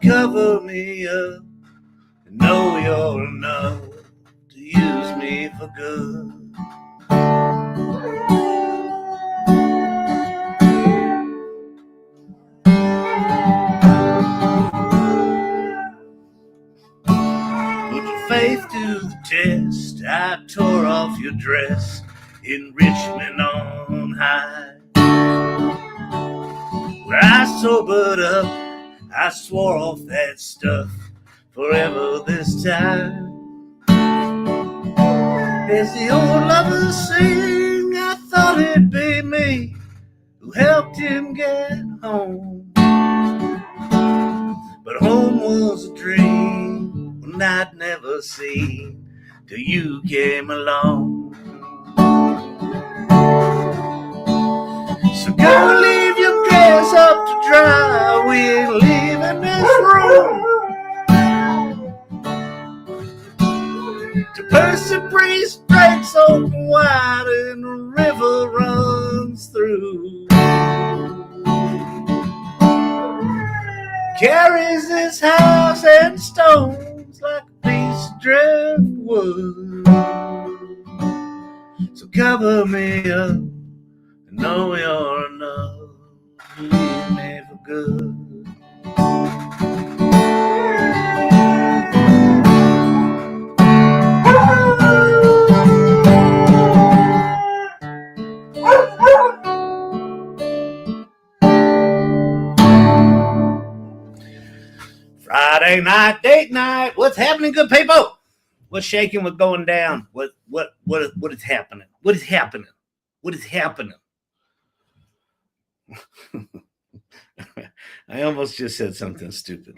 cover me up and know you're enough to use me for good. Put your faith to the test. I tore off your dress in Richmond on high. When I sobered up, I swore off that stuff forever this time. As the old lovers sing, I thought it'd be me who helped him get home. But home was a dream one I'd never seen till you came along. So go leave your dress up to dry. We ain't leaving this room. The Percy Priest breaks open wide and the river runs through. Carries this house and stones like a piece of driftwood. So cover me up and know you're enough to leave me for good. Friday night, date night. What's happening, good people? What's shaking? What's going down? What is happening? What is happening? What is happening? I almost just said something stupid.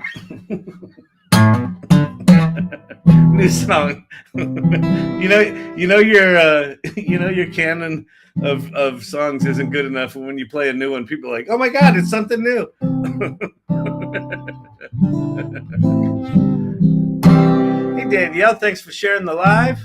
New song. you know your canon of songs isn't good enough, and when you play a new one, people are like, "Oh my God, it's something new." Hey Danielle, thanks for sharing the live.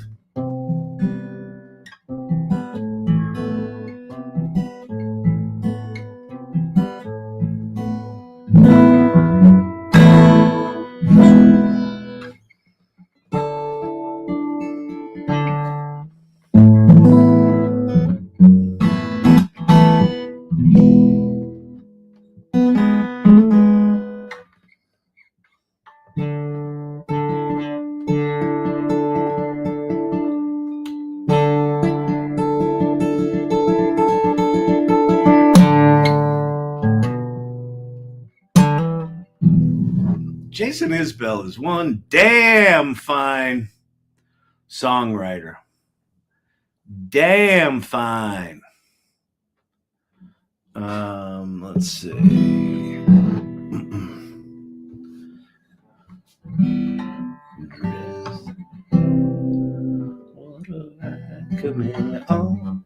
Jason Isbell is one damn fine songwriter. Damn fine. Let's see. What do I come in on?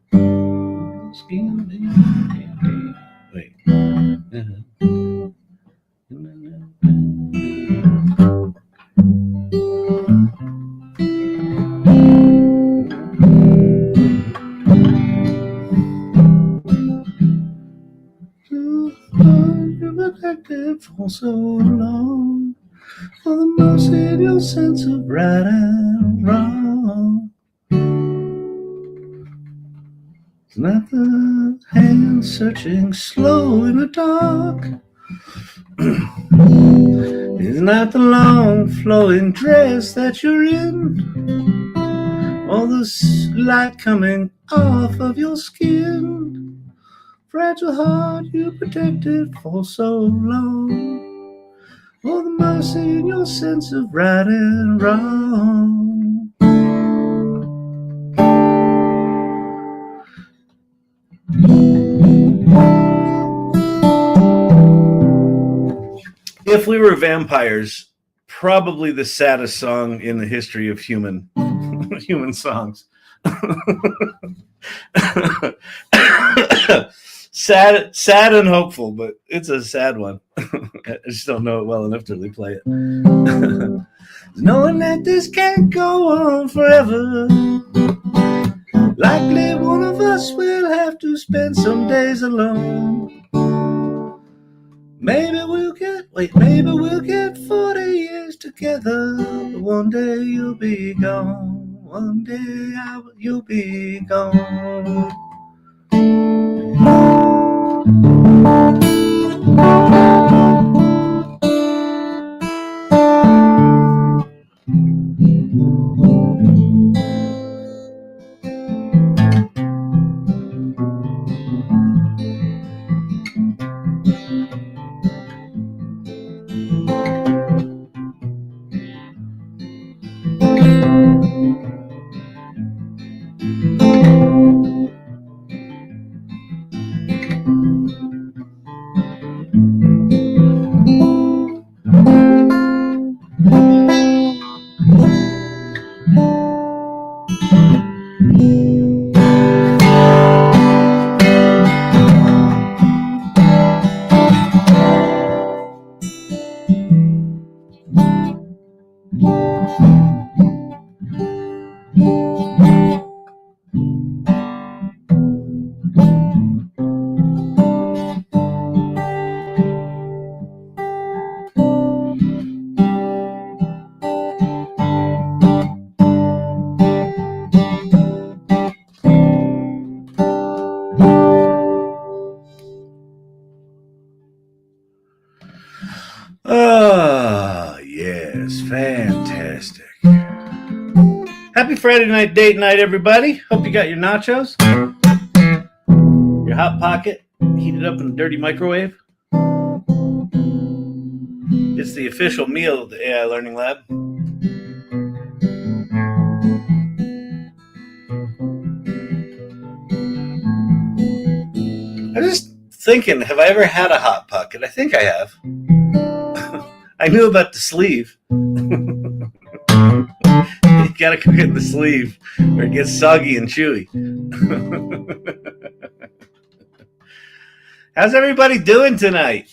Wait. Addictive for so long, for the mercy in your sense of right and wrong. It's not the hand searching slow in the dark. It's not the long flowing dress that you're in, or the light coming off of your skin. Fragile heart you protected for so long, for the mercy in your sense of right and wrong. If We Were Vampires, probably the saddest song in the history of human songs. Sad and hopeful, but it's a sad one. I just don't know it well enough to really play it. Knowing that this can't go on forever, likely one of us will have to spend some days alone. Maybe we'll get together. One day you'll be gone. One day you'll be gone. Oh, yes, fantastic. Happy Friday night date night, everybody. Hope you got your nachos, your Hot Pocket, heated up in a dirty microwave. It's the official meal of the AI Learning Lab. I'm just thinking, have I ever had a Hot Pocket? I think I have. I knew about the sleeve. You gotta cook it in the sleeve or it gets soggy and chewy. How's everybody doing tonight?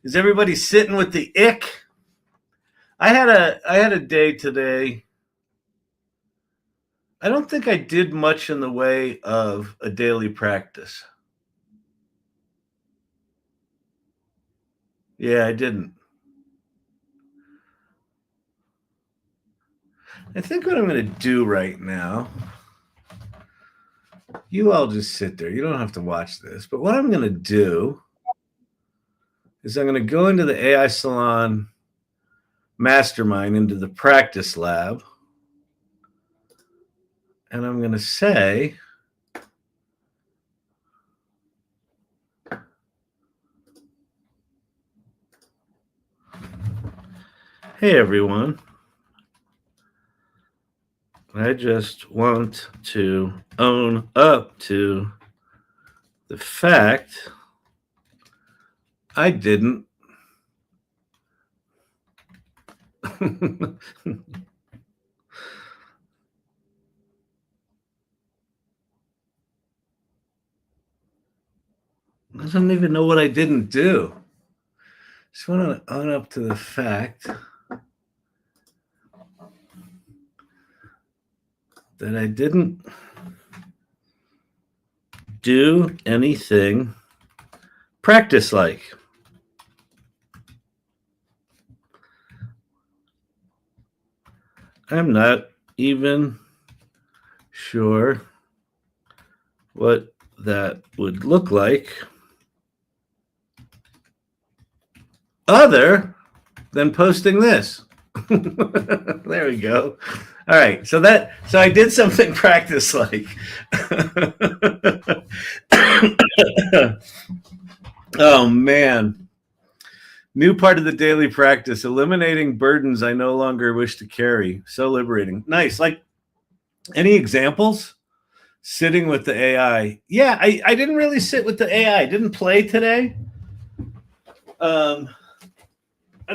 Is everybody sitting with the ick? I had a day today. I don't think I did much in the way of a daily practice. Yeah, I didn't. I think what I'm going to do right now, you all just sit there. You don't have to watch this. But what I'm going to do is I'm going to go into the AI Salon Mastermind, into the practice lab. And I'm going to say, hey, everyone. I just want to own up to the fact I didn't I don't even know what I didn't do. Just want to own up to the fact that I didn't do anything practice-like. I'm not even sure what that would look like other than posting this. There we go. All right, so I did something practice-like. Oh man. New part of the daily practice, eliminating burdens I no longer wish to carry. So liberating. Nice. Like, any examples? Sitting with the AI. Yeah, I didn't really sit with the AI. I didn't play today. I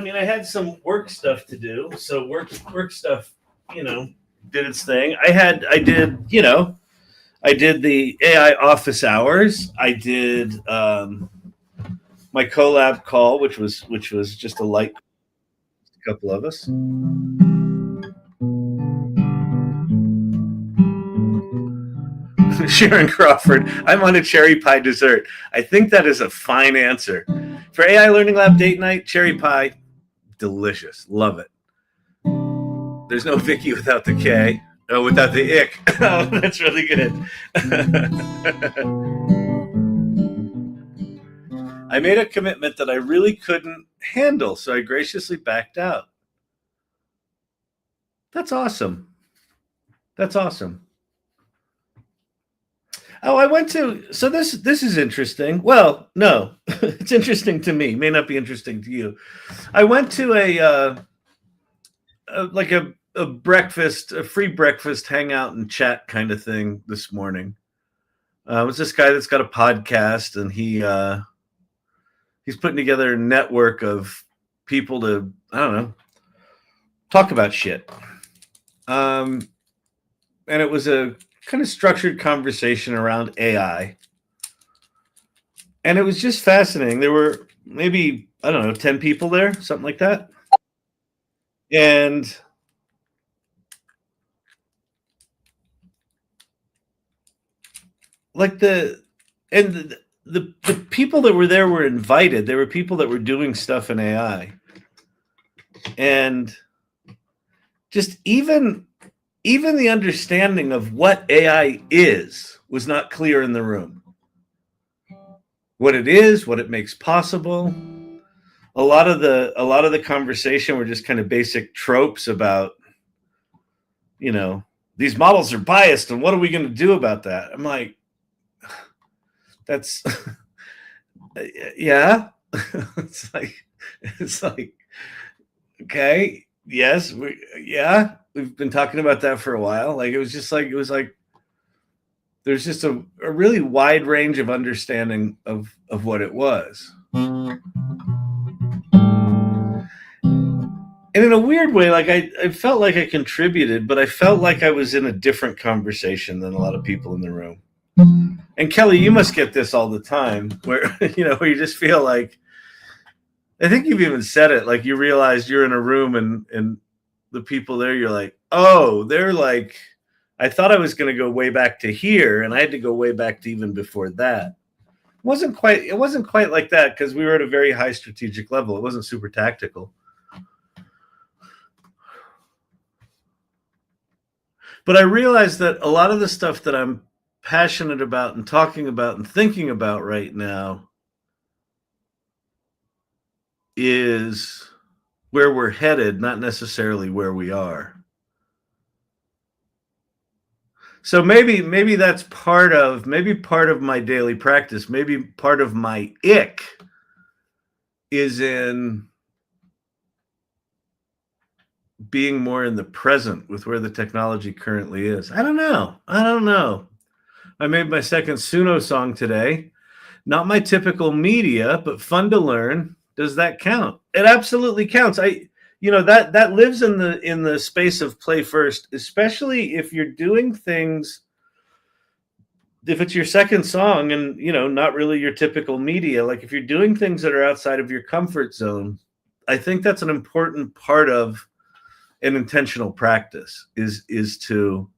mean, I had some work stuff to do. So work stuff, did its thing. I did the AI office hours. I did my collab call, which was just a light couple of us. Sharon Crawford, I'm on a cherry pie dessert. I think that is a fine answer. For AI Learning Lab date night, cherry pie, delicious. Love it. There's no Vicky without the K. Oh, without the ick. Oh, that's really good. I made a commitment that I really couldn't handle, so I graciously backed out. That's awesome. That's awesome. Oh, I went to, so this is interesting. Well, no, it's interesting to me. May not be interesting to you. I went to like a breakfast, a free breakfast hangout and chat kind of thing this morning. It was this guy that's got a podcast, and he's putting together a network of people to, I don't know, talk about shit. And it was a kind of structured conversation around AI. And it was just fascinating. There were maybe, I don't know, 10 people there, something like that. And like the people that were there were invited. There were people that were doing stuff in AI. And just even the understanding of what AI is was not clear in the room. What it is, what it makes possible. A lot of the conversation were just kind of basic tropes about, you know, these models are biased and what are we going to do about that? I'm like, that's yeah. it's like okay, yes, we've been talking about that for a while. Like it was like there's just a really wide range of understanding of what it was. And in a weird way, like I felt like I contributed, but I felt like I was in a different conversation than a lot of people in the room. And Kelly, you must get this all the time, where where you just feel like, I think you've even said it, like you realize you're in a room and the people there, you're like, oh, they're like, I thought I was going to go way back to here, and I had to go way back to even before that. It wasn't quite like that, because we were at a very high strategic level. It wasn't super tactical. But I realized that a lot of the stuff that I'm passionate about and talking about and thinking about right now is where we're headed, not necessarily where we are. So maybe that's part of my daily practice. Maybe part of my ick is in being more in the present with where the technology currently is. I don't know. I made my second Suno song today. Not my typical media, but fun to learn. Does that count? It absolutely counts. That lives in the space of play first, especially if you're doing things. If it's your second song and not really your typical media, like if you're doing things that are outside of your comfort zone, I think that's an important part of an intentional practice is to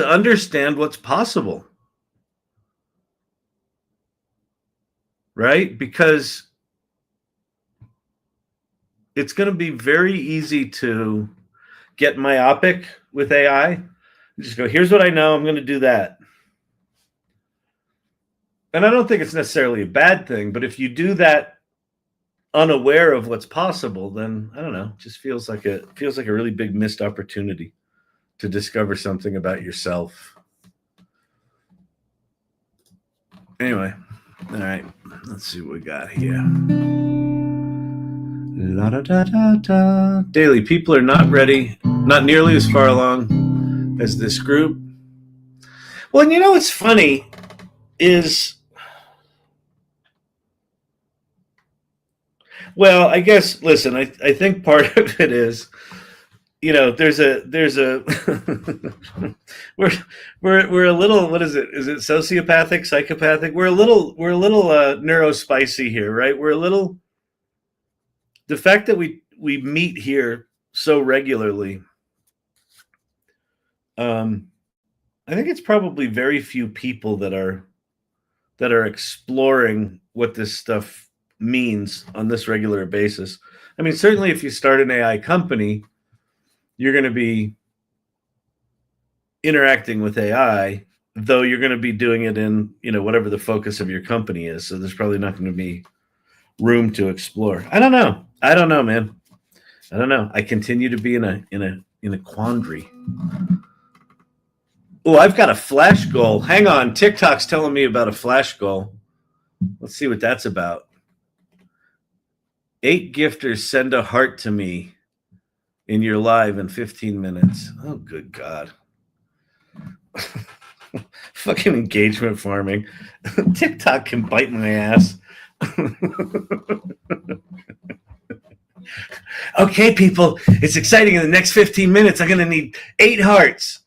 understand what's possible, right? Because it's going to be very easy to get myopic with AI. Just go, here's what I know, I'm going to do that. And I don't think it's necessarily a bad thing, but if you do that unaware of what's possible, then I don't know, it just feels like a really big missed opportunity to discover something about yourself. Anyway, all right, let's see what we got here. La da da da da. Daily, people are not ready, not nearly as far along as this group. Well, and what's funny is, well, I guess, listen, I think part of it is, there's a we're a little, what is it? Is it sociopathic, psychopathic? We're a little neurospicy here, right? We're a little, the fact that we meet here so regularly, I think it's probably very few people that are exploring what this stuff means on this regular basis. I mean, certainly if you start an AI company, you're going to be interacting with AI, though you're going to be doing it in, whatever the focus of your company is. So there's probably not going to be room to explore. I don't know, man. I don't know. I continue to be in a quandary. Oh, I've got a flash goal. Hang on, TikTok's telling me about a flash goal. Let's see what that's about. 8 gifters send a heart to me in your live in 15 minutes. Oh, good God. Fucking engagement farming. TikTok can bite my ass. Okay, people, it's exciting. In the next 15 minutes, I'm going to need 8 hearts.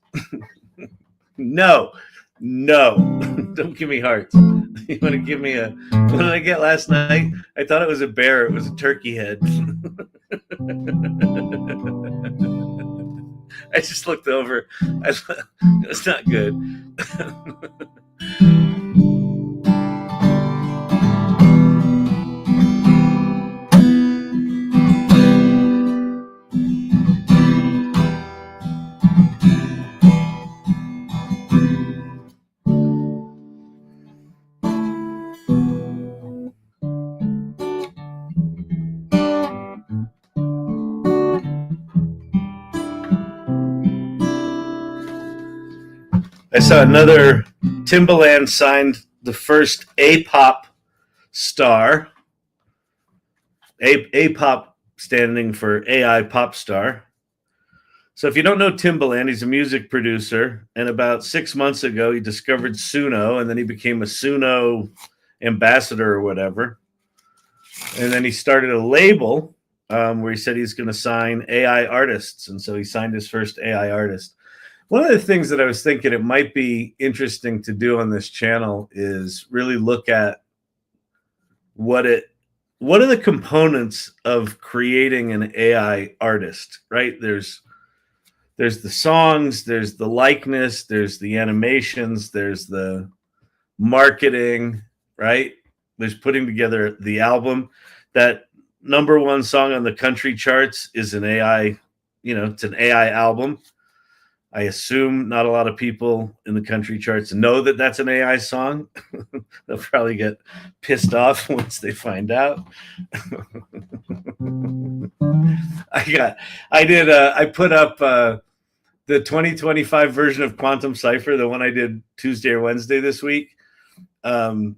No, don't give me hearts. You want to give me what did I get last night? I thought it was a bear. It was a turkey head. I just looked over. It's not good. I saw another Timbaland signed the first A-pop star. A-pop standing for AI pop star. So if you don't know Timbaland, he's a music producer. And about 6 months ago, he discovered Suno, and then he became a Suno ambassador or whatever. And then he started a label where he said he's going to sign AI artists. And so he signed his first AI artist. One of the things that I was thinking it might be interesting to do on this channel is really look at what are the components of creating an AI artist, right? There's the songs, there's the likeness, there's the animations, there's the marketing, right? There's putting together the album. That number 1 song on the country charts is an AI, it's an AI album. I assume not a lot of people in the country charts know that that's an AI song. They'll probably get pissed off once they find out. I put up the 2025 version of Quantum Cipher, the one I did Tuesday or Wednesday this week. The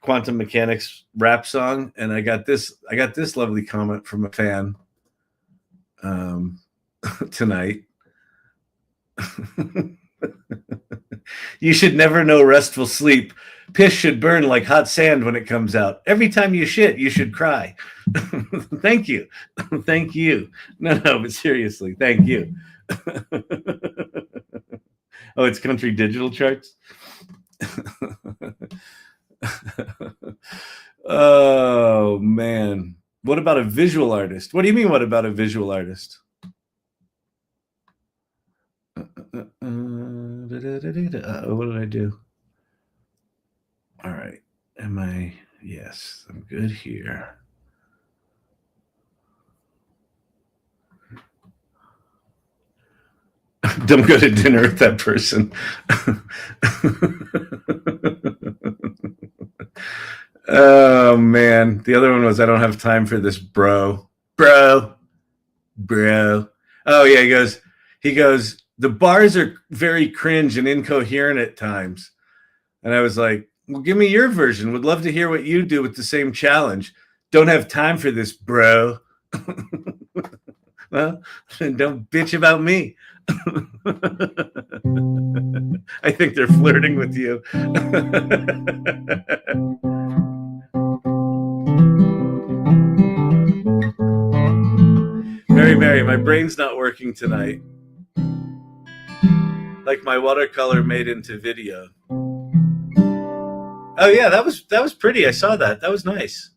quantum mechanics rap song, and I got this lovely comment from a fan tonight. You should never know restful sleep. Piss should burn like hot sand when it comes out. Every time you shit, you should cry. Thank you. Thank you. No, but seriously, thank you. Oh, it's country digital charts? Oh, man. What about a visual artist? What do you mean, what about a visual artist? What did I do? All right. Yes, I'm good here. Don't go to dinner with that person. Oh, man. The other one was, I don't have time for this, bro. Oh, yeah, he goes, the bars are very cringe and incoherent at times. And I was like, well, give me your version. Would love to hear what you do with the same challenge. Don't have time for this, bro. Well, don't bitch about me. I think they're flirting with you. Mary, my brain's not working tonight. Like my watercolor made into video. Oh yeah, that was pretty. I saw that. That was nice.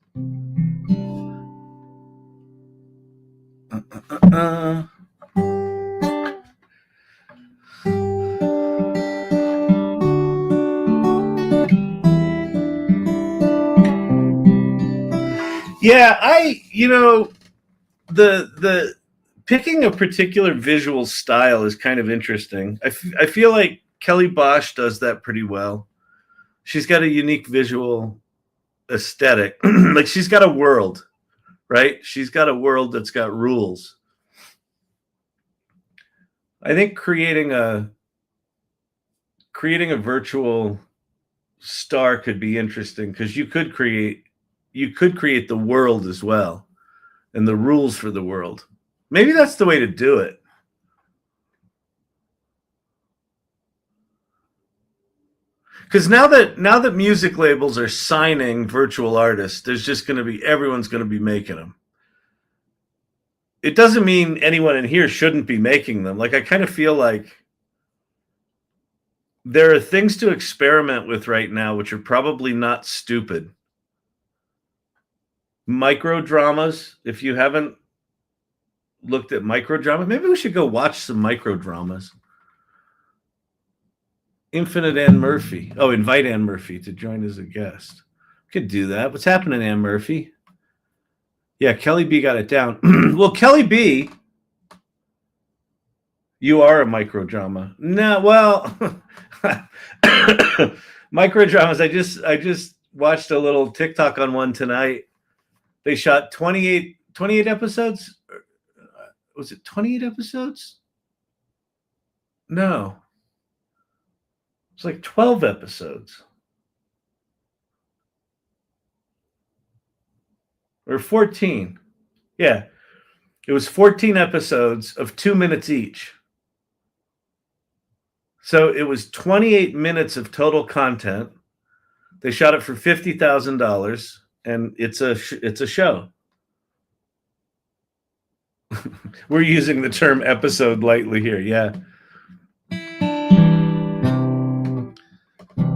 Yeah, the picking a particular visual style is kind of interesting. I feel like Kelly Bosch does that pretty well. She's got a unique visual aesthetic. Like she's got a world, right? She's got a world that's got rules. I think creating a virtual star could be interesting because you could create the world as well and the rules for the world. Maybe that's the way to do it. Because now that music labels are signing virtual artists, there's just going to be everyone's going to be making them. It doesn't mean anyone in here shouldn't be making them. Like I kind of feel like there are things to experiment with right now which are probably not stupid. Micro dramas. If you haven't looked at micro dramas, maybe we should go watch some micro dramas. Infinite Ann Murphy. Oh, invite Ann Murphy to join as a guest. Could do that. What's happening, Ann Murphy? Yeah, Kelly B got it down. Well, Kelly B, you are a micro drama. No, well, micro dramas. I just watched a little TikTok on one tonight. They shot 28 episodes. Was it 28 episodes? No. It's like 12 episodes. Or 14. Yeah. It was 14 episodes of 2 minutes each. So it was 28 minutes of total content. They shot it for $50,000 and it's a show. We're using the term episode lightly here. Yeah.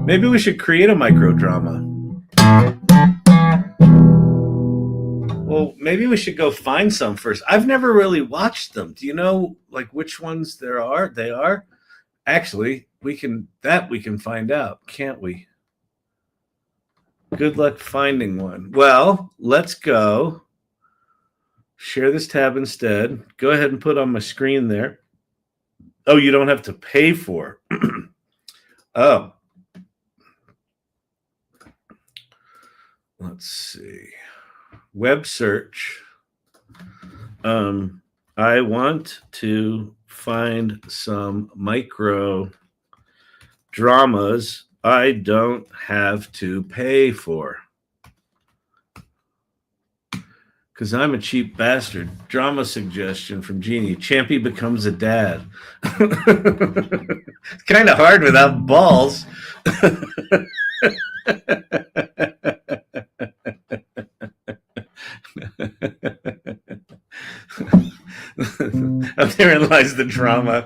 Maybe we should create a micro drama. Well, maybe we should go find some first. I've never really watched them. Do you know like which ones there are? They are? Actually, we can find out, can't we? Good luck finding one. Well, let's go. Share this tab instead. Go ahead and put on my screen there. Oh, you don't have to pay for. Oh. Let's see. Web search. I want to find some micro dramas I don't have to pay for. Because I'm a cheap bastard. Drama suggestion from Jeannie. Champy becomes a dad. It's kind of hard without balls. Therein lies the drama.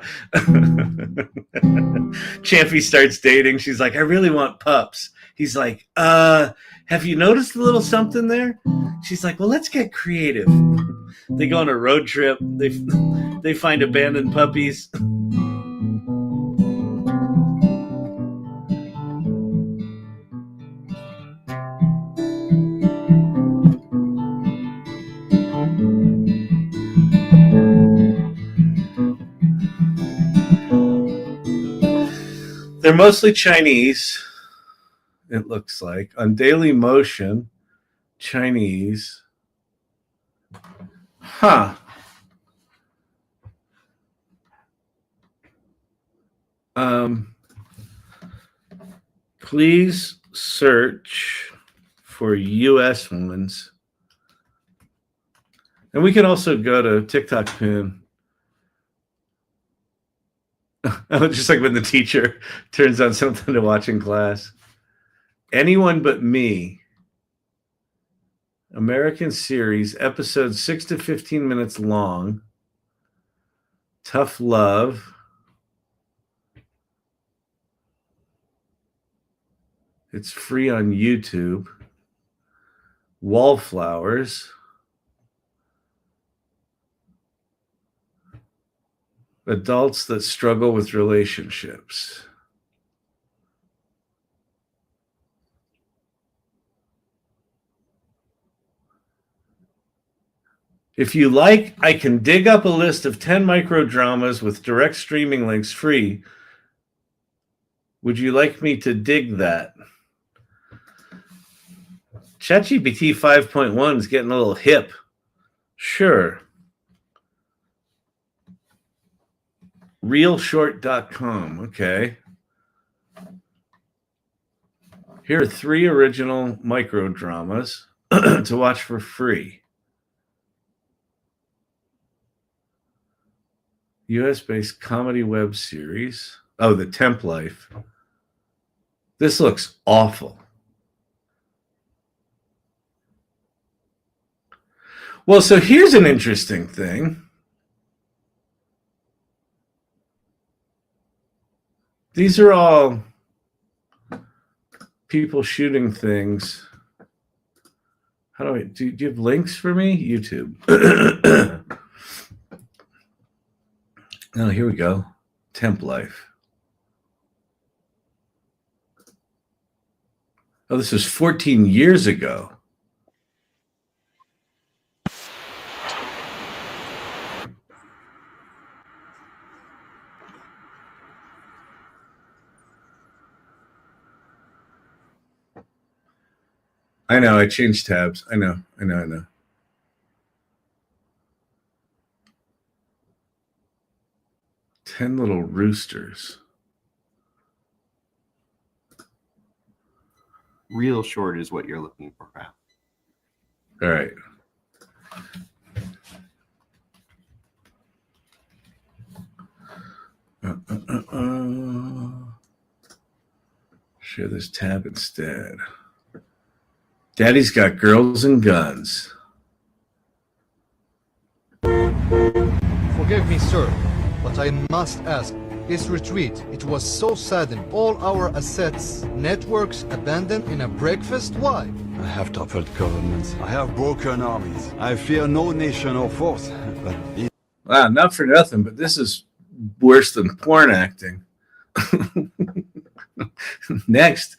Champy starts dating. She's like, I really want pups. He's like, have you noticed a little something there? She's like, well, let's get creative. They go on a road trip. They find abandoned puppies. They're mostly Chinese, it looks like. On Daily Motion, Chinese. Huh. Please search for US ones. And we can also go to TikTok pin. Just like when the teacher turns on something to watch in class. Anyone But Me. American series, episodes 6 to 15 minutes long. Tough Love. It's free on YouTube. Wallflowers. Adults that struggle with relationships. If you like, I can dig up a list of 10 micro dramas with direct streaming links free. Would you like me to dig that? ChatGPT 5.1 is getting a little hip. Sure. Realshort.com. Okay. Here are 3 original micro dramas to watch for free. US-based comedy web series. Oh, The Temp Life. This looks awful. Well, so here's an interesting thing. These are all people shooting things. How do I do you have links for me? YouTube. Oh, here we go. Temp Life. Oh, this was 14 years ago. I know, I changed tabs. I know. 10 little roosters. Real short is what you're looking for. All right. Share this tab instead. Daddy's got girls and guns. Forgive me, sir, but I must ask. This retreat, it was so sudden. All our assets, networks abandoned in a breakfast? Why? I have toppled governments. I have broken armies. I fear no nation or force. But Wow, not for nothing, but this is worse than porn acting. Next.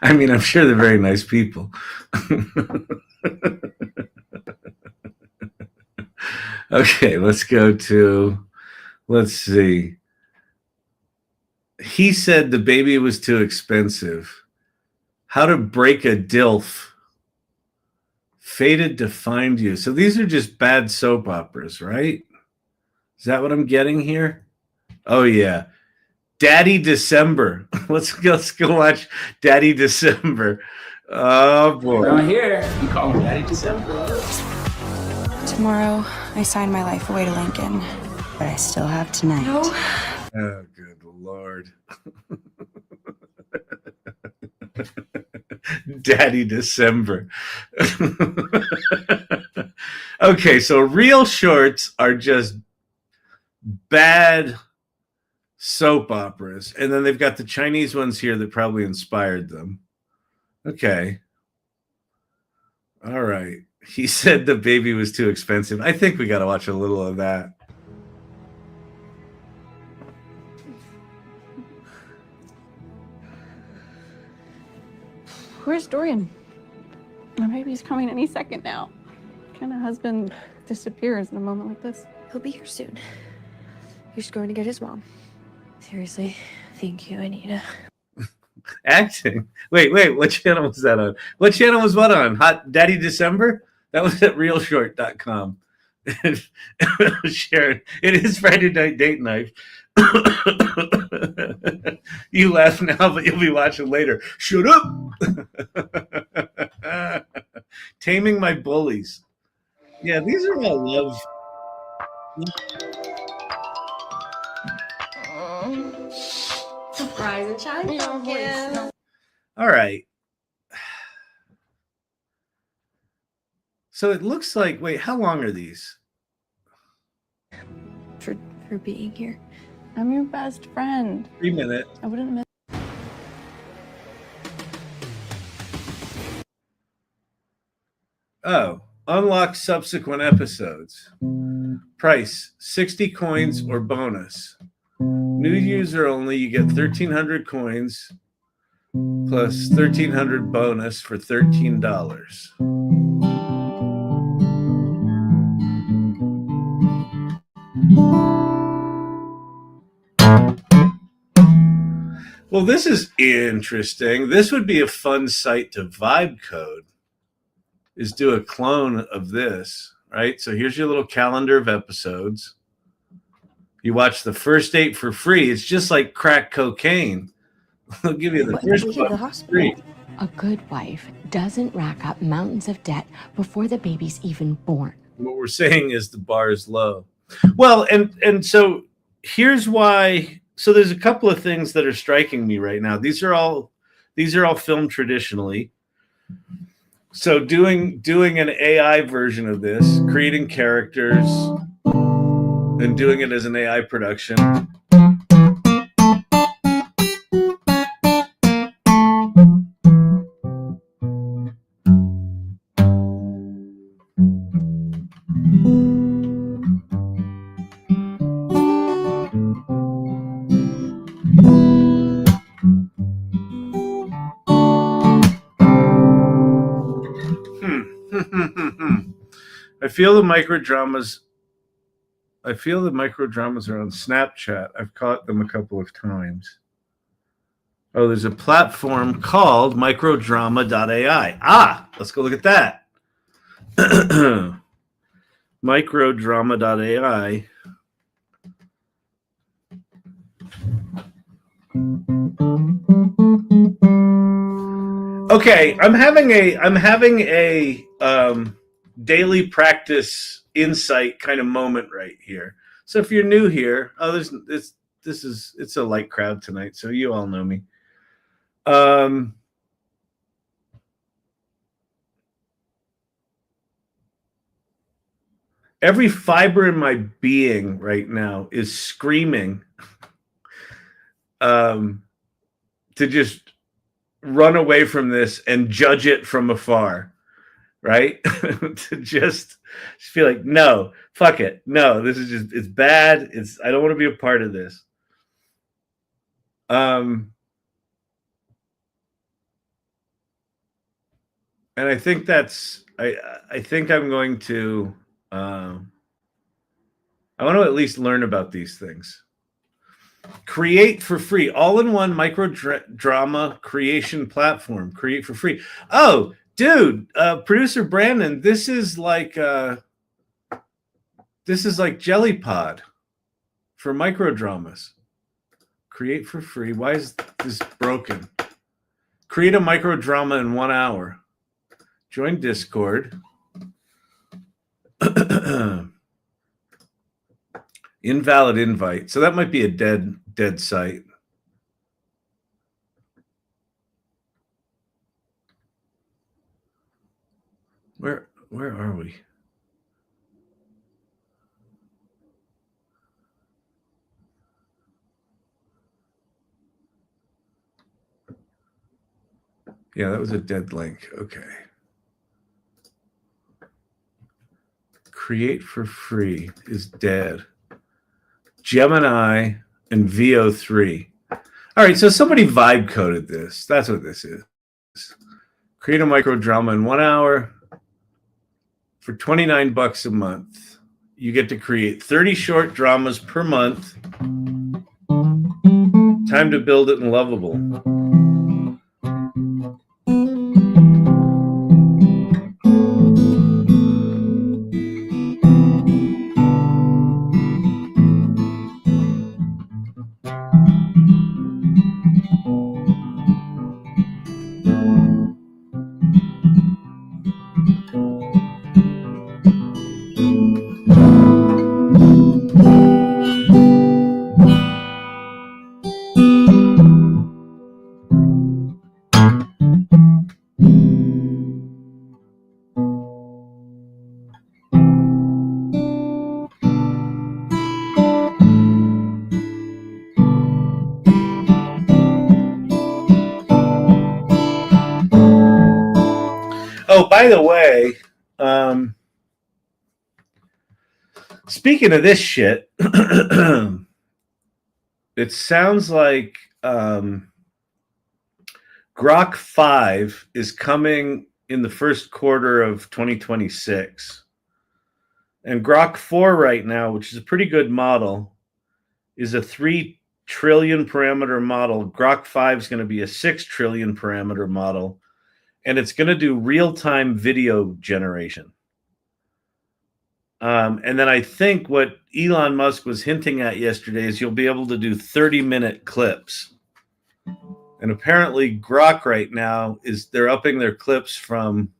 I mean, I'm sure they're very nice people. Okay, let's go to, let's see. He said the baby was too expensive. How to break a DILF. Fated to find you. So these are just bad soap operas, right? Is that what I'm getting here? Oh, yeah. Daddy December. Let's go watch Daddy December. Oh, boy. Around here, you call him Daddy December. Tomorrow, I sign my life away to Lincoln, but I still have tonight. No. Oh, good Lord. Daddy December. Okay, so real shorts are just bad soap operas. And then they've got the Chinese ones here that probably inspired them. Okay. All right. He said the baby was too expensive. I think we got to watch a little of that. Where's Dorian? My baby's coming any second now. What kind of husband disappears in a moment like this? He'll be here soon. He's going to get his mom. Seriously, thank you, Anita. Acting. Wait. What channel was that on? What channel was what on? Hot Daddy December? That was at realshort.com. Sharon, it is Friday Night Date Night. You laugh now, but you'll be watching later. Shut up. Taming My Bullies. Yeah, these are all love. Surprise and shine pumpkin. All right. So it looks like, wait, how long are these? For being here. I'm your best friend. 3 minutes. I wouldn't miss. Oh, unlock subsequent episodes. Price 60 coins or bonus. New user only, you get 1,300 coins plus 1,300 bonus for $13. Well, this is interesting. This would be a fun site to vibe code, is do a clone of this, right? So here's your little calendar of episodes. You watch the first 8 for free. It's just like crack cocaine. They'll give you the first Leave the one hospital. free. A good wife doesn't rack up mountains of debt before the baby's even born. What we're saying is the bar is low. Well, and so here's why. So there's a couple of things that are striking me right now. These are all filmed traditionally. So doing an AI version of this, creating characters, and doing it as an AI production. I feel the microdramas are on Snapchat. I've caught them a couple of times. Oh, there's a platform called microdrama.ai. Ah, let's go look at that. Microdrama.ai. Okay, I'm having a daily practice insight kind of moment right here. So if you're new here, it's a light crowd tonight, so you all know me. Every fiber in my being right now is screaming to just run away from this and judge it from afar, right? To just feel like, no, fuck it. No, this is just, it's bad. I don't want to be a part of this. And I think I think I'm going to, I want to at least learn about these things. Create for free, all-in-one micro drama creation platform. Create for free. Oh, dude, producer Brandon, this is like Jelly Pod for micro dramas. Create for free. Why is this broken? Create a micro drama in 1 hour. Join Discord. Invalid invite. So that might be a dead site. Where are we? Yeah, that was a dead link. Okay. Create for free is dead. Gemini and VO3. All right, so somebody vibe coded this. That's what this is. Create a micro drama in 1 hour for $29 a month. You get to create 30 short dramas per month. Time to build it and lovable. Oh, by the way, speaking of this shit, it sounds like Grok 5 is coming in the first quarter of 2026. And Grok 4 right now, which is a pretty good model, is a $3 trillion parameter model. Grok 5 is going to be a 6 trillion parameter model, and it's going to do real-time video generation. And then I think what Elon Musk was hinting at yesterday is you'll be able to do 30-minute clips. And apparently Grok right now they're upping their clips from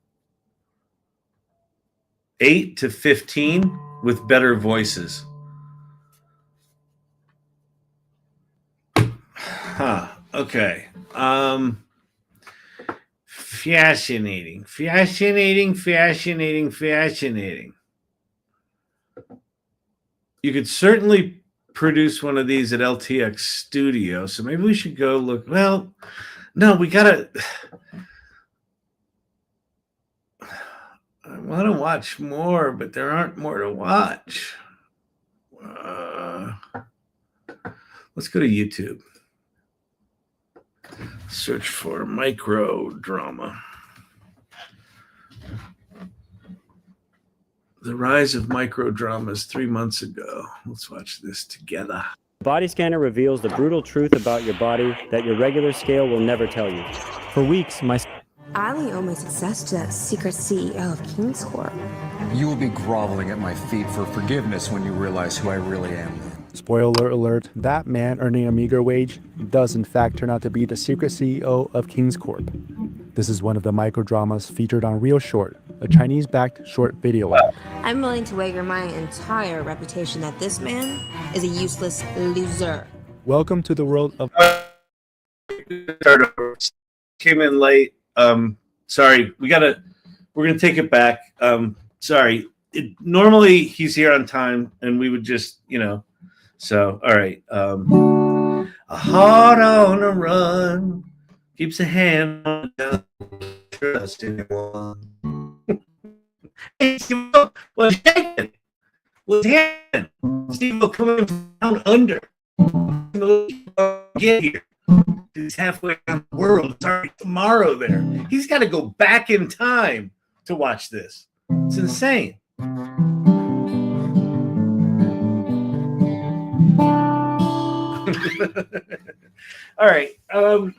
8 to 15 with better voices. Huh. Okay. Fascinating. You could certainly produce one of these at LTX Studio, so maybe we should go look. Well, no, we gotta. I want to watch more, but there aren't more to watch. Let's go to YouTube. Search for micro drama. The rise of micro dramas 3 months ago. Let's watch this together. Body scanner reveals the brutal truth about your body that your regular scale will never tell you. For weeks, Ali owe my success to that secret CEO of King's Corp. You will be groveling at my feet for forgiveness when you realize who I really am. Spoiler alert, that man earning a meager wage does in fact turn out to be the secret CEO of King's Corp. This is one of the microdramas featured on Real Short, a Chinese-backed short video app. I'm willing to wager my entire reputation that this man is a useless loser. Welcome to the world of... Came in late. Sorry, we're gonna take it back. Sorry. Normally he's here on time and we would just, so all right. A heart on a run keeps a hand on the trust anyone. Hey, Steve, what's happening? Steve coming from down under. Get here. He's halfway around the world. It's already tomorrow there. He's got to go back in time to watch this. It's insane. All right. All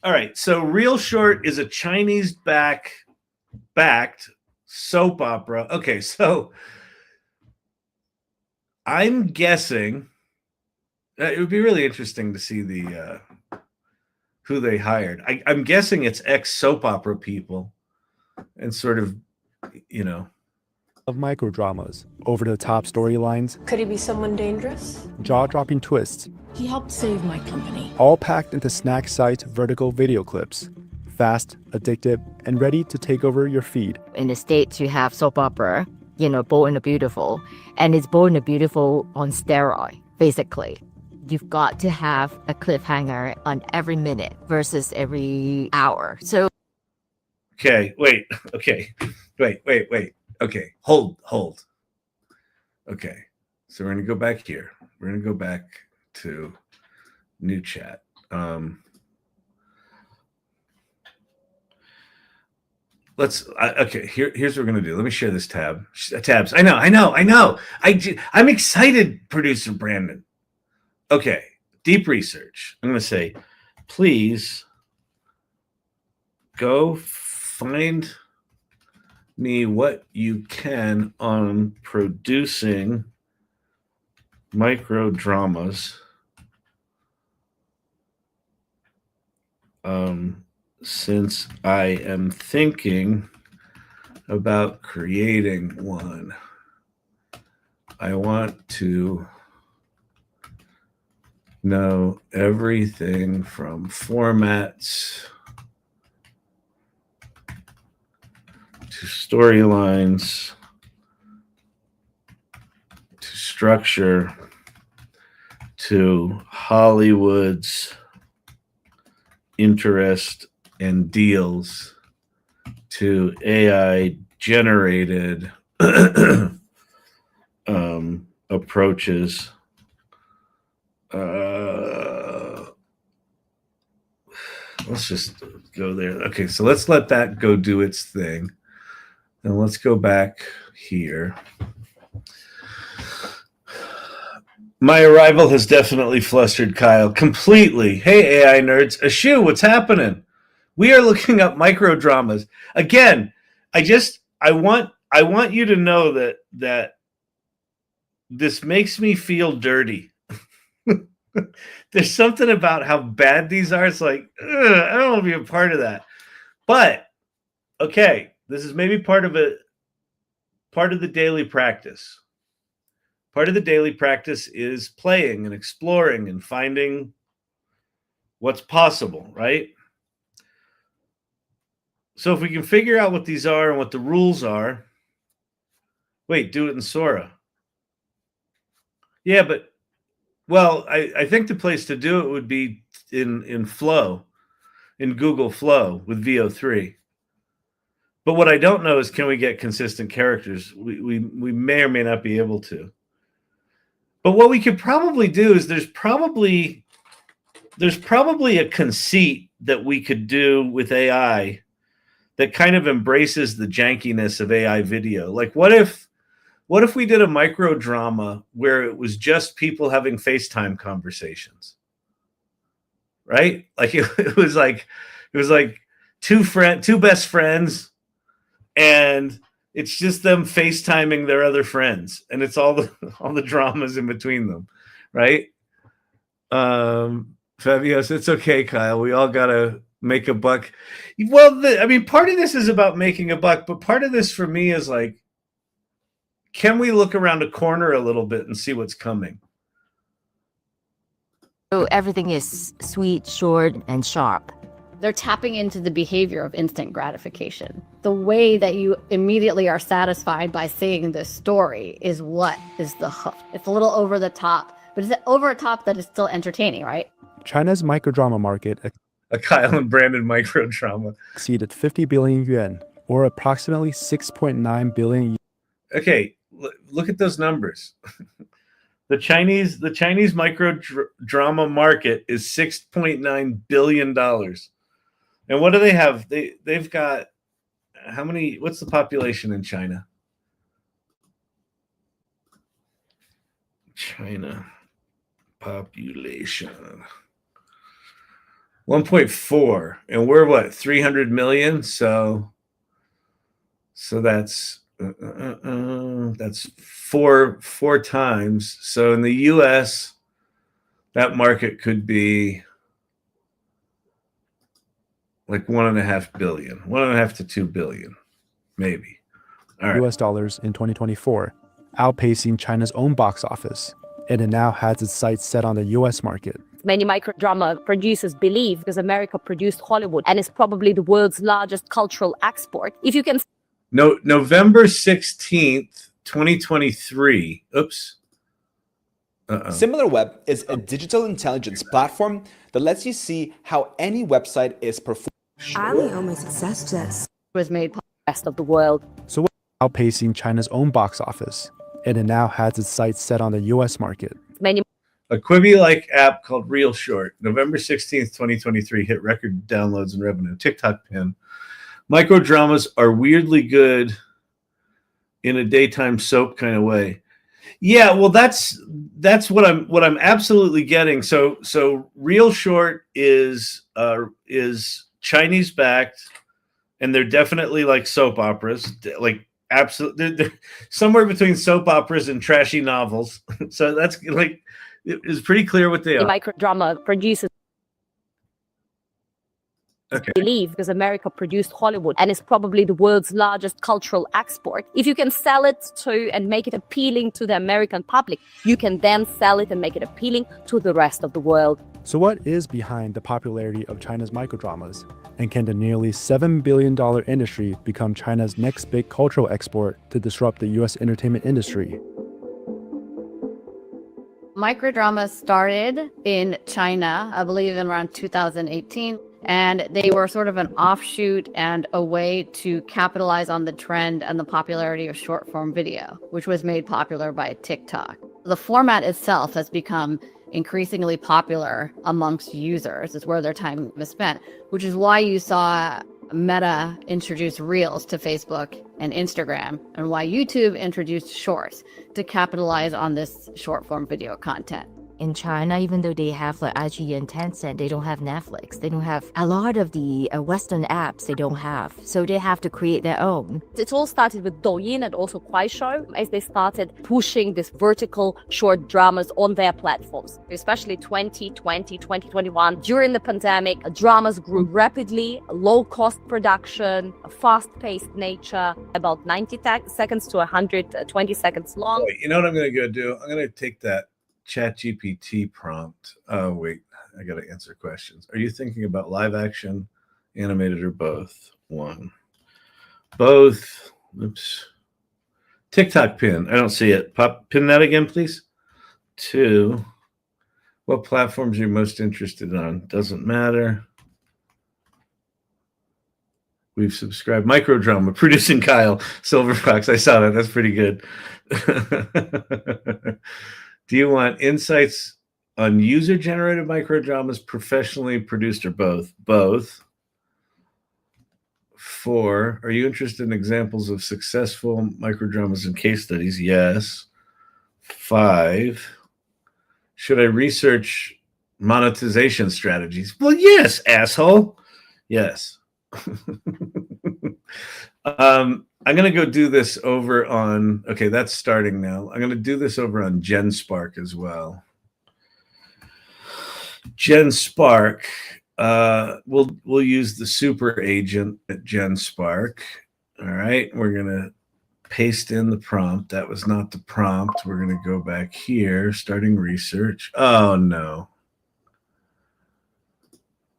right. So Real Short is a Chinese backed soap opera. Okay. So I'm guessing it would be really interesting to see the who they hired. I'm guessing it's ex soap opera people and sort of, of microdramas, over-the-top storylines. Could he be someone dangerous? Jaw-dropping twists. He helped save my company. All packed into snack-sized vertical video clips. Fast, addictive, and ready to take over your feed. In the States, you have soap opera, Bold and the Beautiful. And it's Bold and the Beautiful on steroid, basically. You've got to have a cliffhanger on every minute versus every hour. So... Okay, wait. Okay. Wait. Okay, hold. Okay, so we're going to go back here. We're going to go back to new chat. Okay, here's what we're going to do. Let me share this tabs. I know. I'm excited, producer Brandon. Okay, deep research. I'm going to say, please go find me what you can on producing micro dramas. Since I am thinking about creating one, I want to know everything from formats to storylines to structure to Hollywood's interest and deals to AI generated approaches. Let's just go there. Okay, so let's let that go do its thing. Then let's go back here. My arrival has definitely flustered Kyle completely. Hey, AI nerds, Ashu, what's happening? We are looking up micro dramas again. I want you to know that this makes me feel dirty. There's something about how bad these are. It's like, I don't want to be a part of that. But okay, this is maybe part of the daily practice. Part of the daily practice is playing and exploring and finding what's possible, right? So if we can figure out what these are and what the rules are, wait, do it in Sora. Yeah, but, well, I think the place to do it would be in Flow, in Google Flow with VO3. But what I don't know is, can we get consistent characters? We may or may not be able to. But what we could probably do is there's probably a conceit that we could do with AI that kind of embraces the jankiness of AI video. Like, what if we did a micro drama where it was just people having FaceTime conversations, right? Like it was like two best friends, and it's just them FaceTiming their other friends, and it's all the dramas in between them, right? Fabios, it's okay, Kyle. We all gotta make a buck. Well, part of this is about making a buck, but part of this for me is like, can we look around a corner a little bit and see what's coming? So everything is sweet, short, and sharp. They're tapping into the behavior of instant gratification. The way that you immediately are satisfied by seeing this story is what is the hook. It's a little over the top, but it's over the top that is still entertaining, right? China's microdrama market A Kyle and Brandon micro drama exceeded 50 billion yuan, or approximately 6.9 billion. Okay, look at those numbers. The Chinese micro drama market is $6.9 billion. And what do they have? They've got how many? What's the population in China? China population 1.4, and we're what, 300 million? So that's four times. So in the US, that market could be like 1.5 billion, 1.5 to 2 billion, maybe. All right. US dollars in 2024, outpacing China's own box office, and it now has its sights set on the US market. Many microdrama producers believe, because America produced Hollywood and is probably the world's largest cultural export, if you can... No, November 16th, 2023. Oops. SimilarWeb is a digital intelligence platform that lets you see how any website is performing. I owe my success to this. Was made by the rest of the world. So outpacing China's own box office, and it now has its sights set on the US market. A Quibi-like app called Real Short, November 16th, 2023, hit record downloads and revenue. TikTok pin. Microdramas are weirdly good in a daytime soap kind of way. Yeah, well, that's what I'm absolutely getting. So Real Short is Chinese backed, and they're definitely like soap operas, like absolutely they're somewhere between soap operas and trashy novels. So that's like, it's pretty clear what they are. Microdrama producers believe, because America produced Hollywood and is probably the world's largest cultural export. If you can sell it to and make it appealing to the American public, you can then sell it and make it appealing to the rest of the world. So what is behind the popularity of China's microdramas? And can the nearly $7 billion industry become China's next big cultural export to disrupt the US entertainment industry? Microdramas started in China, I believe in around 2018. And they were sort of an offshoot and a way to capitalize on the trend and the popularity of short form video, which was made popular by TikTok. The format itself has become increasingly popular amongst users. It's where their time is spent, which is why you saw Meta introduced Reels to Facebook and Instagram, and why YouTube introduced Shorts to capitalize on this short form video content. In China, even though they have like iQIYI and Tencent, they don't have Netflix. They don't have a lot of the Western apps. They don't have, so they have to create their own. It all started with Douyin and also Kuaishou as they started pushing this vertical short dramas on their platforms. Especially 2020, 2021, during the pandemic, dramas grew rapidly, low-cost production, a fast-paced nature, about 90 seconds to 120 seconds long. You know what I'm going to go do? I'm going to take that ChatGPT prompt. Oh, wait, I got to answer questions. Are you thinking about live action, animated, or both? One. Both. Oops. TikTok pin. I don't see it. Pin that again, please. Two. What platforms are you most interested on? Doesn't matter. We've subscribed. Microdrama. Producing Kyle. Silver Fox. I saw that. That's pretty good. Do you want insights on user-generated microdramas, professionally produced, or both? Both. 4, are you interested in examples of successful microdramas and case studies? Yes. 5, should I research monetization strategies? Well, yes, asshole. Yes. I'm going to go do this over on, okay, that's starting now. I'm going to do this over on GenSpark as well. GenSpark, we'll use the super agent at GenSpark. All right, we're going to paste in the prompt. That was not the prompt. We're going to go back here, starting research. Oh, no.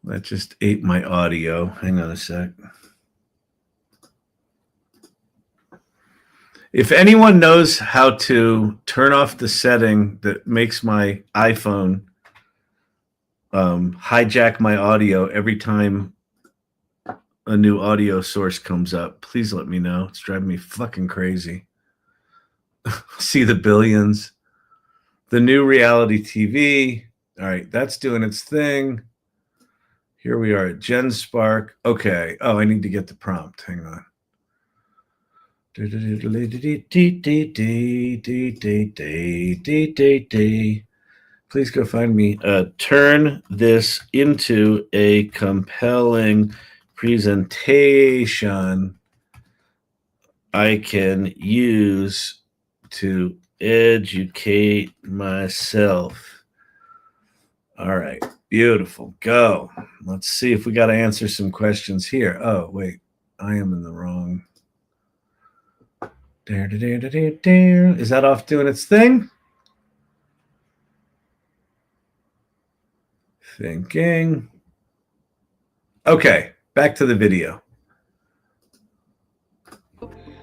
That just ate my audio. Hang on a sec. If anyone knows how to turn off the setting that makes my iPhone hijack my audio every time a new audio source comes up, please let me know. It's driving me fucking crazy. See the billions. The new reality TV. All right, that's doing its thing. Here we are at GenSpark. Okay. Oh, I need to get the prompt. Hang on. Please go find me. Turn this into a compelling presentation I can use to educate myself. All right. Beautiful. Go. Let's see if we got to answer some questions here. Oh, wait. I am in the wrong. Is that off doing its thing? Thinking. Okay, back to the video.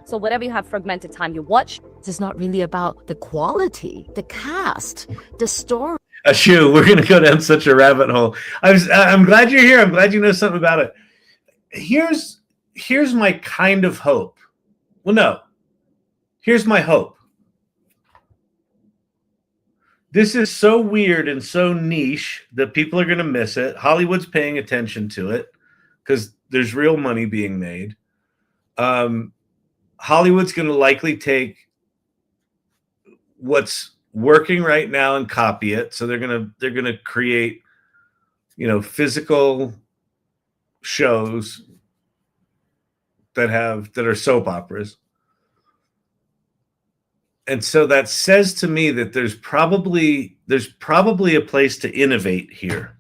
So whatever you have fragmented time you watch, it's not really about the quality, the cast, the story. Ashu, we're gonna go down such a rabbit hole. I'm glad you're here. I'm glad you know something about it. Here's my kind of hope. Well, no. Here's my hope. This is so weird and so niche that people are going to miss it. Hollywood's paying attention to it because there's real money being made. Hollywood's going to likely take what's working right now and copy it. So they're going to create, physical shows that are soap operas. And so that says to me that there's probably a place to innovate here.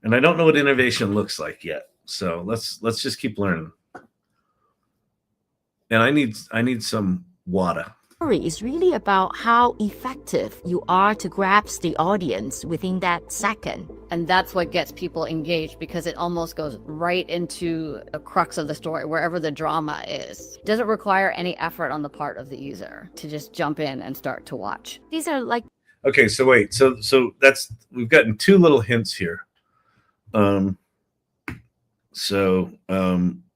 And I don't know what innovation looks like yet. So let's just keep learning. And I need some water. Is really about how effective you are to grasp the audience within that second. And that's what gets people engaged, because it almost goes right into the crux of the story, wherever the drama is. It doesn't require any effort on the part of the user to just jump in and start to watch. These are like... Okay, so wait. So we've gotten two little hints here.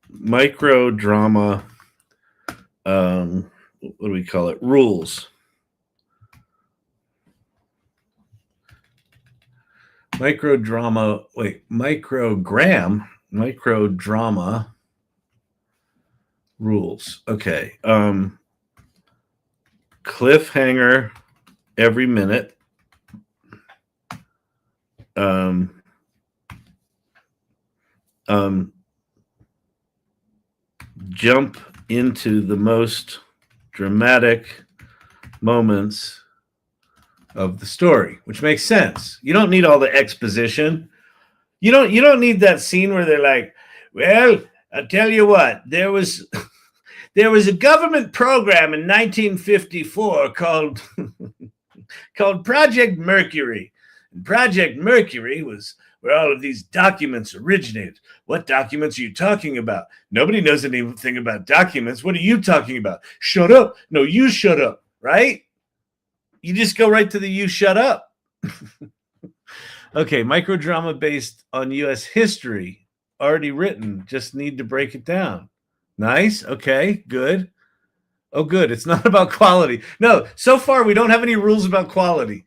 Micro drama, what do we call it? Rules. Microdrama. Wait, microdrama Rules. Okay. Cliffhanger every minute. Jump into the most dramatic moments of the story, which makes sense. You don't need all the exposition. You don't need that scene where they're like, well, I'll tell you what, there was a government program in 1954 called called Project Mercury. And Project Mercury was where all of these documents originated. What documents are you talking about? Nobody knows anything about documents. What are you talking about? Shut up. No, you shut up, right? You just go right to the you shut up. Okay, microdrama based on U.S. history, already written. Just need to break it down. Nice. Okay, good. Oh, good. It's not about quality. No, so far we don't have any rules about quality.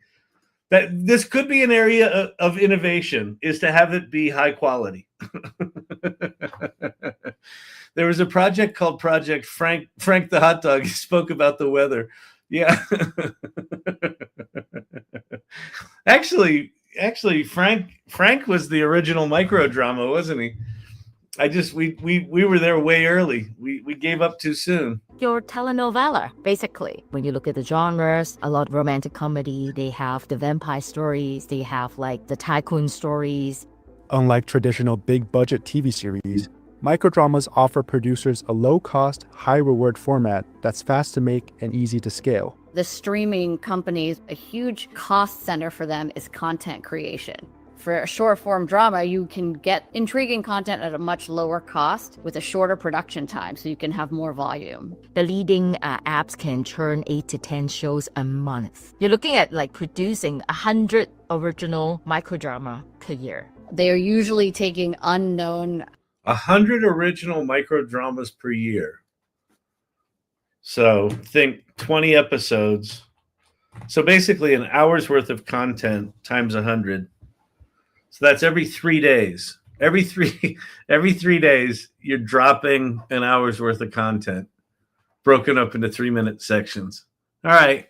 That this could be an area of innovation, is to have it be high quality. There was a project called Project Frank the Hot Dog. He spoke about the weather. Yeah. Actually, Frank was the original microdrama, wasn't he? We were there way early. We gave up too soon. Your telenovela, basically. When you look at the genres, a lot of romantic comedy, they have the vampire stories, they have like the tycoon stories. Unlike traditional big-budget TV series, microdramas offer producers a low-cost, high-reward format that's fast to make and easy to scale. The streaming companies, a huge cost center for them is content creation. For a short form drama, you can get intriguing content at a much lower cost with a shorter production time, so you can have more volume. The leading apps can churn 8 to 10 shows a month. You're looking at like producing 100 original microdrama per year. They are usually taking unknown. 100 original microdramas per year. So think 20 episodes. So basically an hour's worth of content times 100. So that's every 3 days. Every three days, you're dropping an hour's worth of content, broken up into 3-minute sections. All right,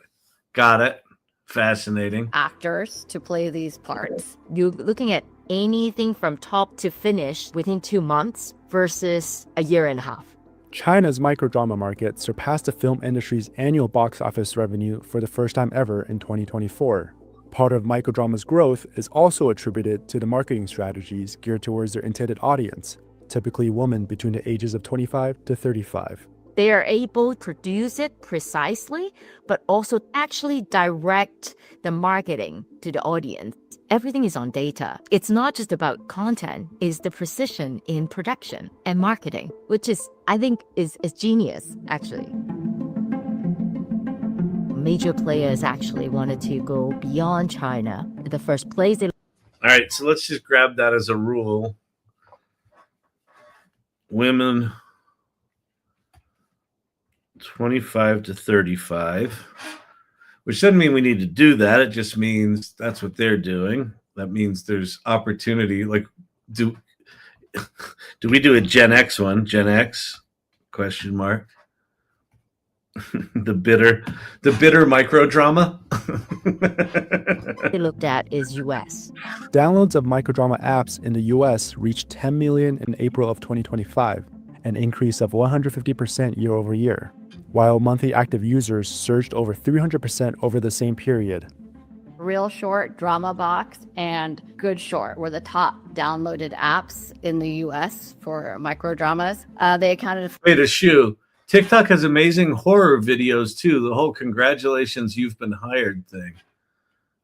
got it. Fascinating. Actors to play these parts. You're looking at anything from top to finish within 2 months versus a year and a half. China's microdrama market surpassed the film industry's annual box office revenue for the first time ever in 2024. Part of microdrama's growth is also attributed to the marketing strategies geared towards their intended audience, typically women between the ages of 25 to 35. They are able to produce it precisely, but also actually direct the marketing to the audience. Everything is on data. It's not just about content, it's the precision in production and marketing, which is, I think, is genius, actually. Major players actually wanted to go beyond China. In the first place, all right, so let's just grab that as a rule. Women 25 to 35, which doesn't mean we need to do that. It just means that's what they're doing. That means there's opportunity. Like, do we do a Gen X one? Gen X? Question mark. the bitter microdrama. they looked at is US. Downloads of microdrama apps in the US reached 10 million in April of 2025, an increase of 150% year over year, while monthly active users surged over 300% over the same period. Real Short, Drama Box, and Good Short were the top downloaded apps in the US for microdramas. They accounted for... Wait, a shoe. TikTok has amazing horror videos too. The whole congratulations, you've been hired thing.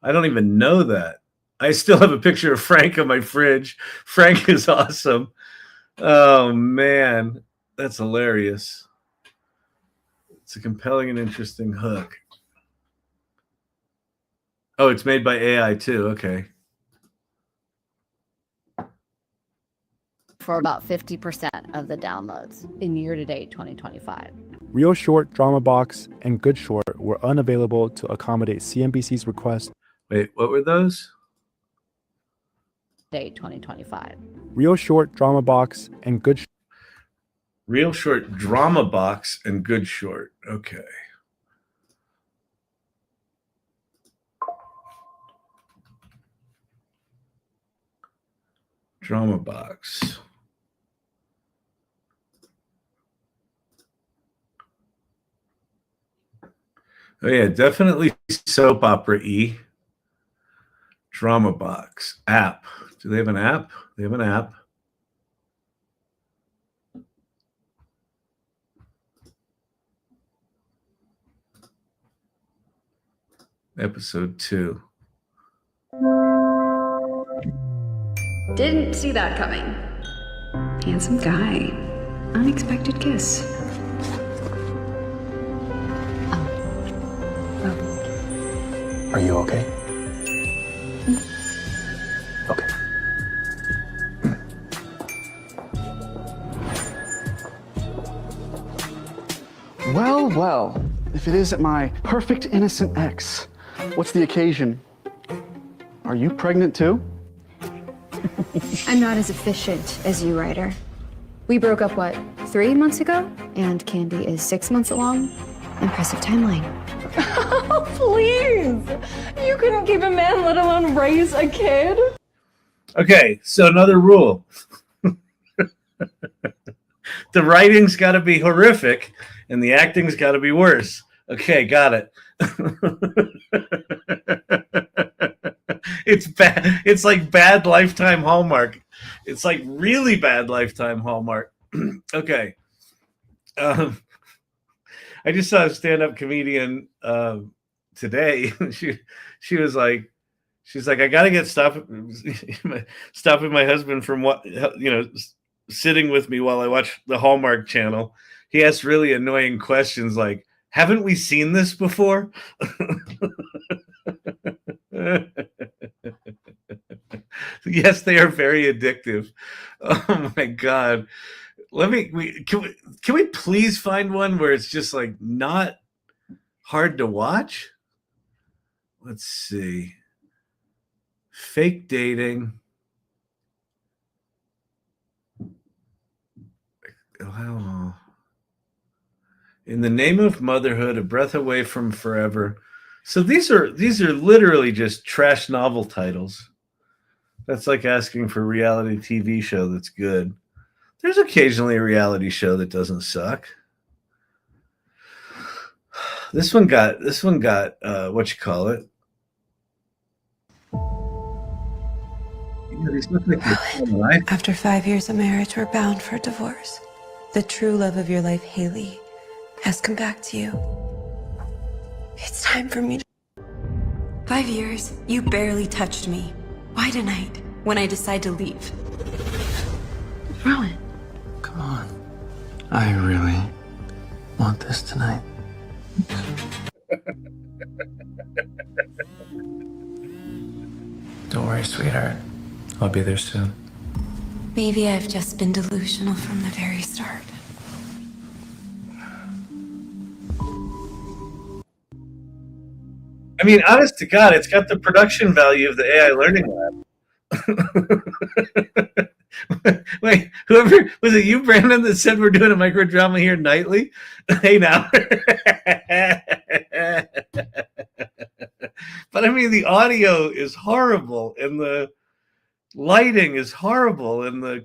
I don't even know that. I still have a picture of Frank on my fridge. Frank is awesome. Oh, man. That's hilarious. It's a compelling and interesting hook. Oh, it's made by AI too. Okay. For about 50% of the downloads in year-to-date 2025. Real Short, Drama Box, and Good Short were unavailable to accommodate CNBC's request. Wait, what were those? Date 2025. Real Short, Drama Box, and Good Short. Real short, drama box, and good short. Okay. Drama box. Oh yeah, definitely soap opera-y. Drama box. App. Do they have an app? They have an app. Episode 2. Didn't see that coming. Handsome guy. Unexpected kiss. Are you okay? Okay. Well, well, if it isn't my perfect innocent ex, what's the occasion? Are you pregnant too? I'm not as efficient as you, Ryder. We broke up, what, 3 months ago? And Candy is 6 months along. Impressive timeline. Please! You couldn't keep a man, let alone raise a kid? Okay, so another rule. The writing's got to be horrific, and the acting's got to be worse. Okay, got it. It's bad. It's like bad Lifetime Hallmark. It's like really bad Lifetime Hallmark. Okay. I just saw a stand-up comedian today. She was like, she's like, I gotta get stopping my husband from sitting with me while I watch the Hallmark Channel. He asks really annoying questions like, haven't we seen this before? Yes, they are very addictive. Oh my God. Can we please find one where it's just like not hard to watch? Let's see. Fake dating. Oh. In the Name of Motherhood, A Breath Away from Forever. So these are literally just trash novel titles. That's like asking for a reality TV show that's good. There's occasionally a reality show that doesn't suck. This one got what you call it. Yeah, these look like After 5 years of marriage, we're bound for divorce. The true love of your life, Haley, has come back to you. It's time for me to... 5 years, you barely touched me. Why tonight, when I decide to leave? Rowan. Come on. I really want this tonight. Don't worry, sweetheart. I'll be there soon. Maybe I've just been delusional from the very start. I mean, honest to God, it's got the production value of the AI Learning Lab. Wait, whoever was it, you, Brandon, that said we're doing a microdrama here nightly? Hey, now. But I mean, the audio is horrible, and the lighting is horrible, and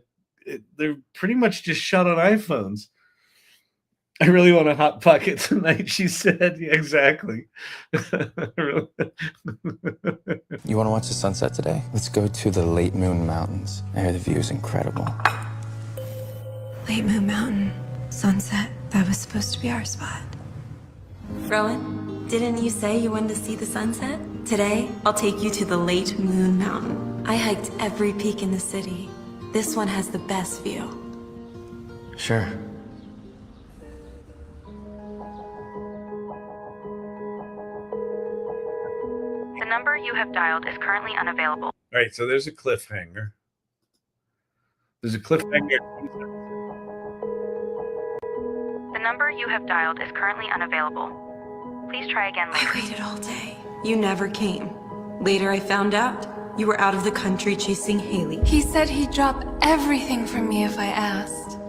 they're pretty much just shot on iPhones. I really want a hot pocket tonight, she said. Yeah, exactly. You want to watch the sunset today? Let's go to the Late Moon Mountains. I hear the view is incredible. Late Moon Mountain, sunset. That was supposed to be our spot. Rowan, didn't you say you wanted to see the sunset? Today, I'll take you to the Late Moon Mountain. I hiked every peak in the city. This one has the best view. Sure. The number you have dialed is currently unavailable. All right, so there's a cliffhanger. There's a cliffhanger. The number you have dialed is currently unavailable. Please try again later. I waited all day. You never came. Later I found out you were out of the country chasing Haley. He said he'd drop everything for me if I asked.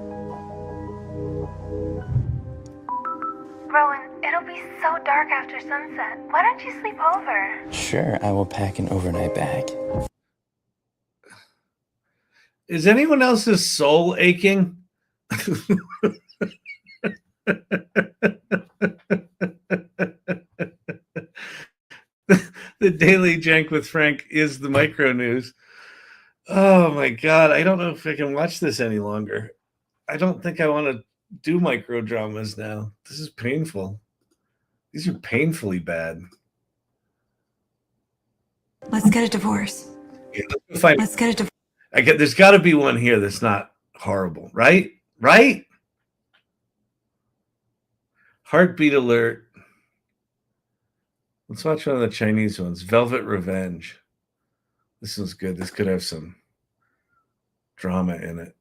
so dark after sunset. Why don't you sleep over? Sure, I will pack an overnight bag. Is anyone else's soul aching? The Daily Jank with Frank is the micro news. Oh my God. I don't know if I can watch this any longer. I don't think I want to do micro dramas now. This is painful. These are painfully bad. Let's get a divorce. Yeah, Let's get a divorce. There's got to be one here that's not horrible, right? Right? Heartbeat alert. Let's watch one of the Chinese ones. Velvet Revenge. This one's good. This could have some drama in it.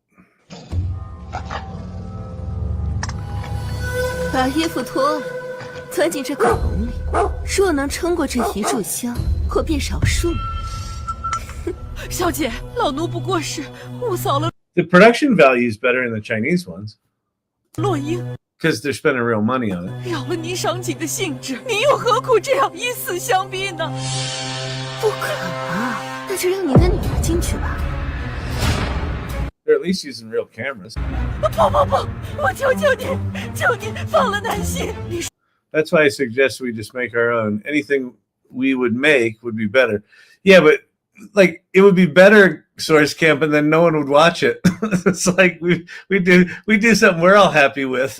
把衣服脱了，钻进这狗笼里。若能撑过这一炷香，或变少数。小姐，老奴不过是误扫了 The production value is better in the Chinese ones 落英， because they're spending real money on it. 扰了您赏景的兴致，您又何苦这样以死相逼呢？不可啊，那就让你的女儿进去吧。 They're at least using real cameras. 不，我求求您，求您放了南希。你 That's why I suggest we just make our own. Anything we would make would be better. Yeah, but like it would be better source camp, and then no one would watch it. It's like we do something we're all happy with,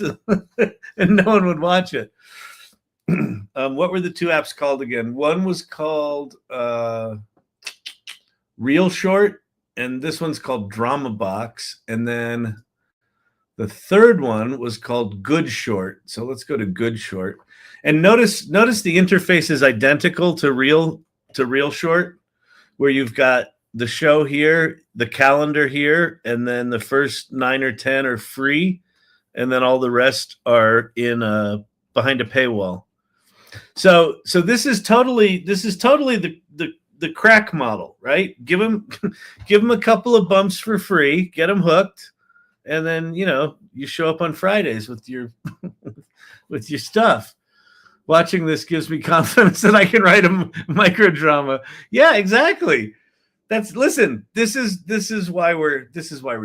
and no one would watch it. What were the two apps called again? One was called Real Short, and this one's called Drama Box, and then the third one was called Good Short. So let's go to Good Short, and notice the interface is identical to Real Short, where you've got the show here, the calendar here, and then the first 9 or 10 are free, and then all the rest are in behind a paywall. So this is totally the crack model, right? Give them a couple of bumps for free, get them hooked, and then you show up on Fridays with your with your stuff. Watching this gives me confidence that I can write a micro drama. Yeah, exactly. This is why we're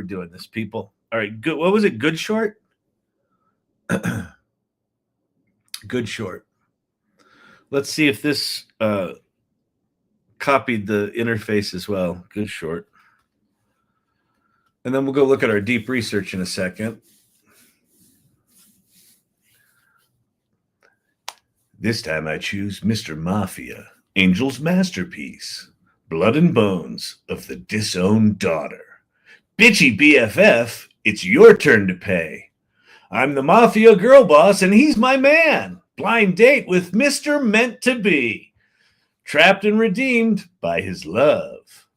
doing this, people. All right, good. What was it? Good Short? Good Short. Let's see if this copied the interface as well. Good Short. And then we'll go look at our deep research in a second. This time I choose Mr. Mafia, Angel's masterpiece, Blood and Bones of the Disowned Daughter. Bitchy BFF, it's your turn to pay. I'm the Mafia girl boss and he's my man. Blind date with Mr. Meant to Be. Trapped and redeemed by his love.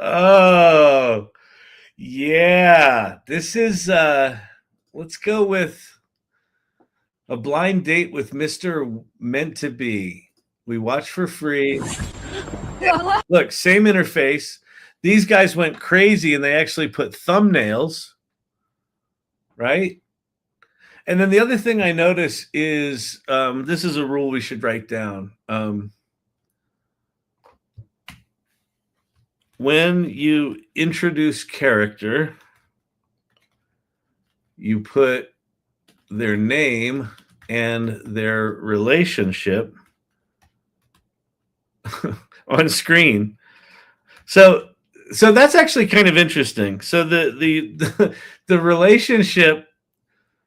Oh, yeah. This is, let's go with a blind date with Mr. Meant to Be. We watch for free. Look, same interface. These guys went crazy and they actually put thumbnails, right? And then the other thing I notice is, this is a rule we should write down. When you introduce character, you put their name and their relationship on screen. So that's actually kind of interesting. So the relationship.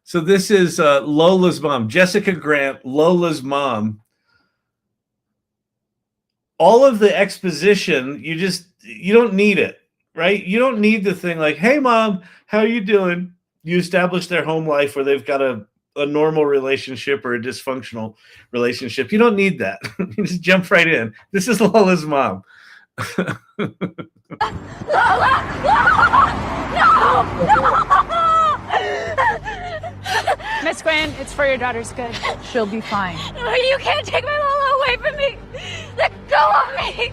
So this is Lola's mom, Jessica Grant, Lola's mom. All of the exposition, you don't need it, right? You don't need the thing like, hey, mom, how are you doing? You establish their home life where they've got a normal relationship or a dysfunctional relationship. You don't need that. You just jump right in. This is Lola's mom. Lola! No! Miss Grant, it's for your daughter's good. She'll be fine. You can't take my Lola away from me. Let go of me.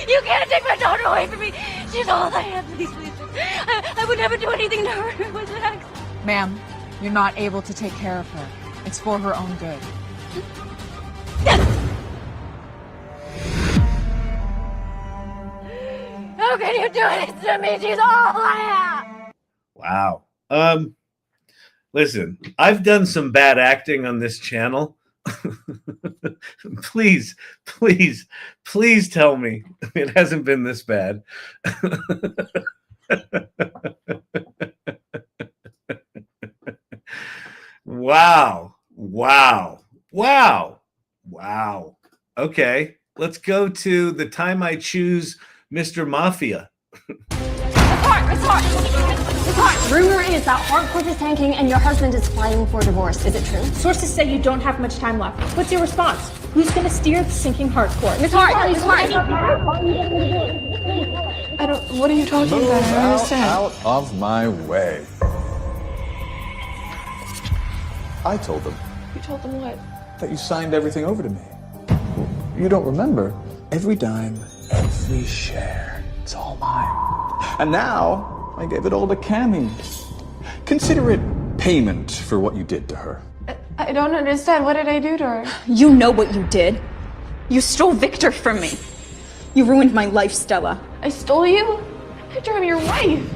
You can't take my daughter away from me. She's all I have. Please, please. I would never do anything to her. It was an accident. Ma'am, you're not able to take care of her. It's for her own good. How can you do this to me? She's all I have. Wow. Listen, I've done some bad acting on this channel. Please tell me it hasn't been this bad. Wow. Okay, let's go to the time I choose Mr. Mafia. It's hard. Rumor is that hardcore is tanking and your husband is filing for divorce. Is it true? Sources say you don't have much time left. What's your response? Who's going to steer the sinking hardcore? It's hard. I don't. What are you talking about? I don't understand. Out of my way. I told them You told them what? that you signed everything over to me. You don't remember? Every dime, every share, it's all mine. And now, I gave it all to Cammy. Consider it payment for what you did to her. I don't understand. What did I do to her? You know what you did. You stole Victor from me. You ruined my life, Stella. I stole you? Victor, I'm your wife.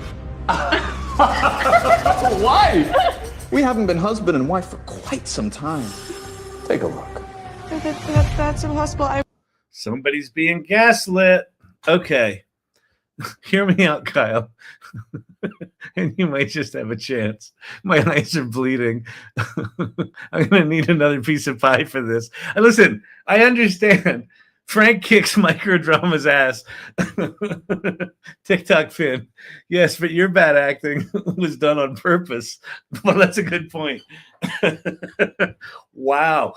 Wife? We haven't been husband and wife for quite some time. Take a look. That's impossible. Somebody's being gaslit. Okay. Hear me out, Kyle. And you might just have a chance. My eyes are bleeding. I'm going to need another piece of pie for this. Listen, I understand. Frank kicks microdrama's ass. TikTok Finn. Yes, but your bad acting was done on purpose. Well, that's a good point. Wow.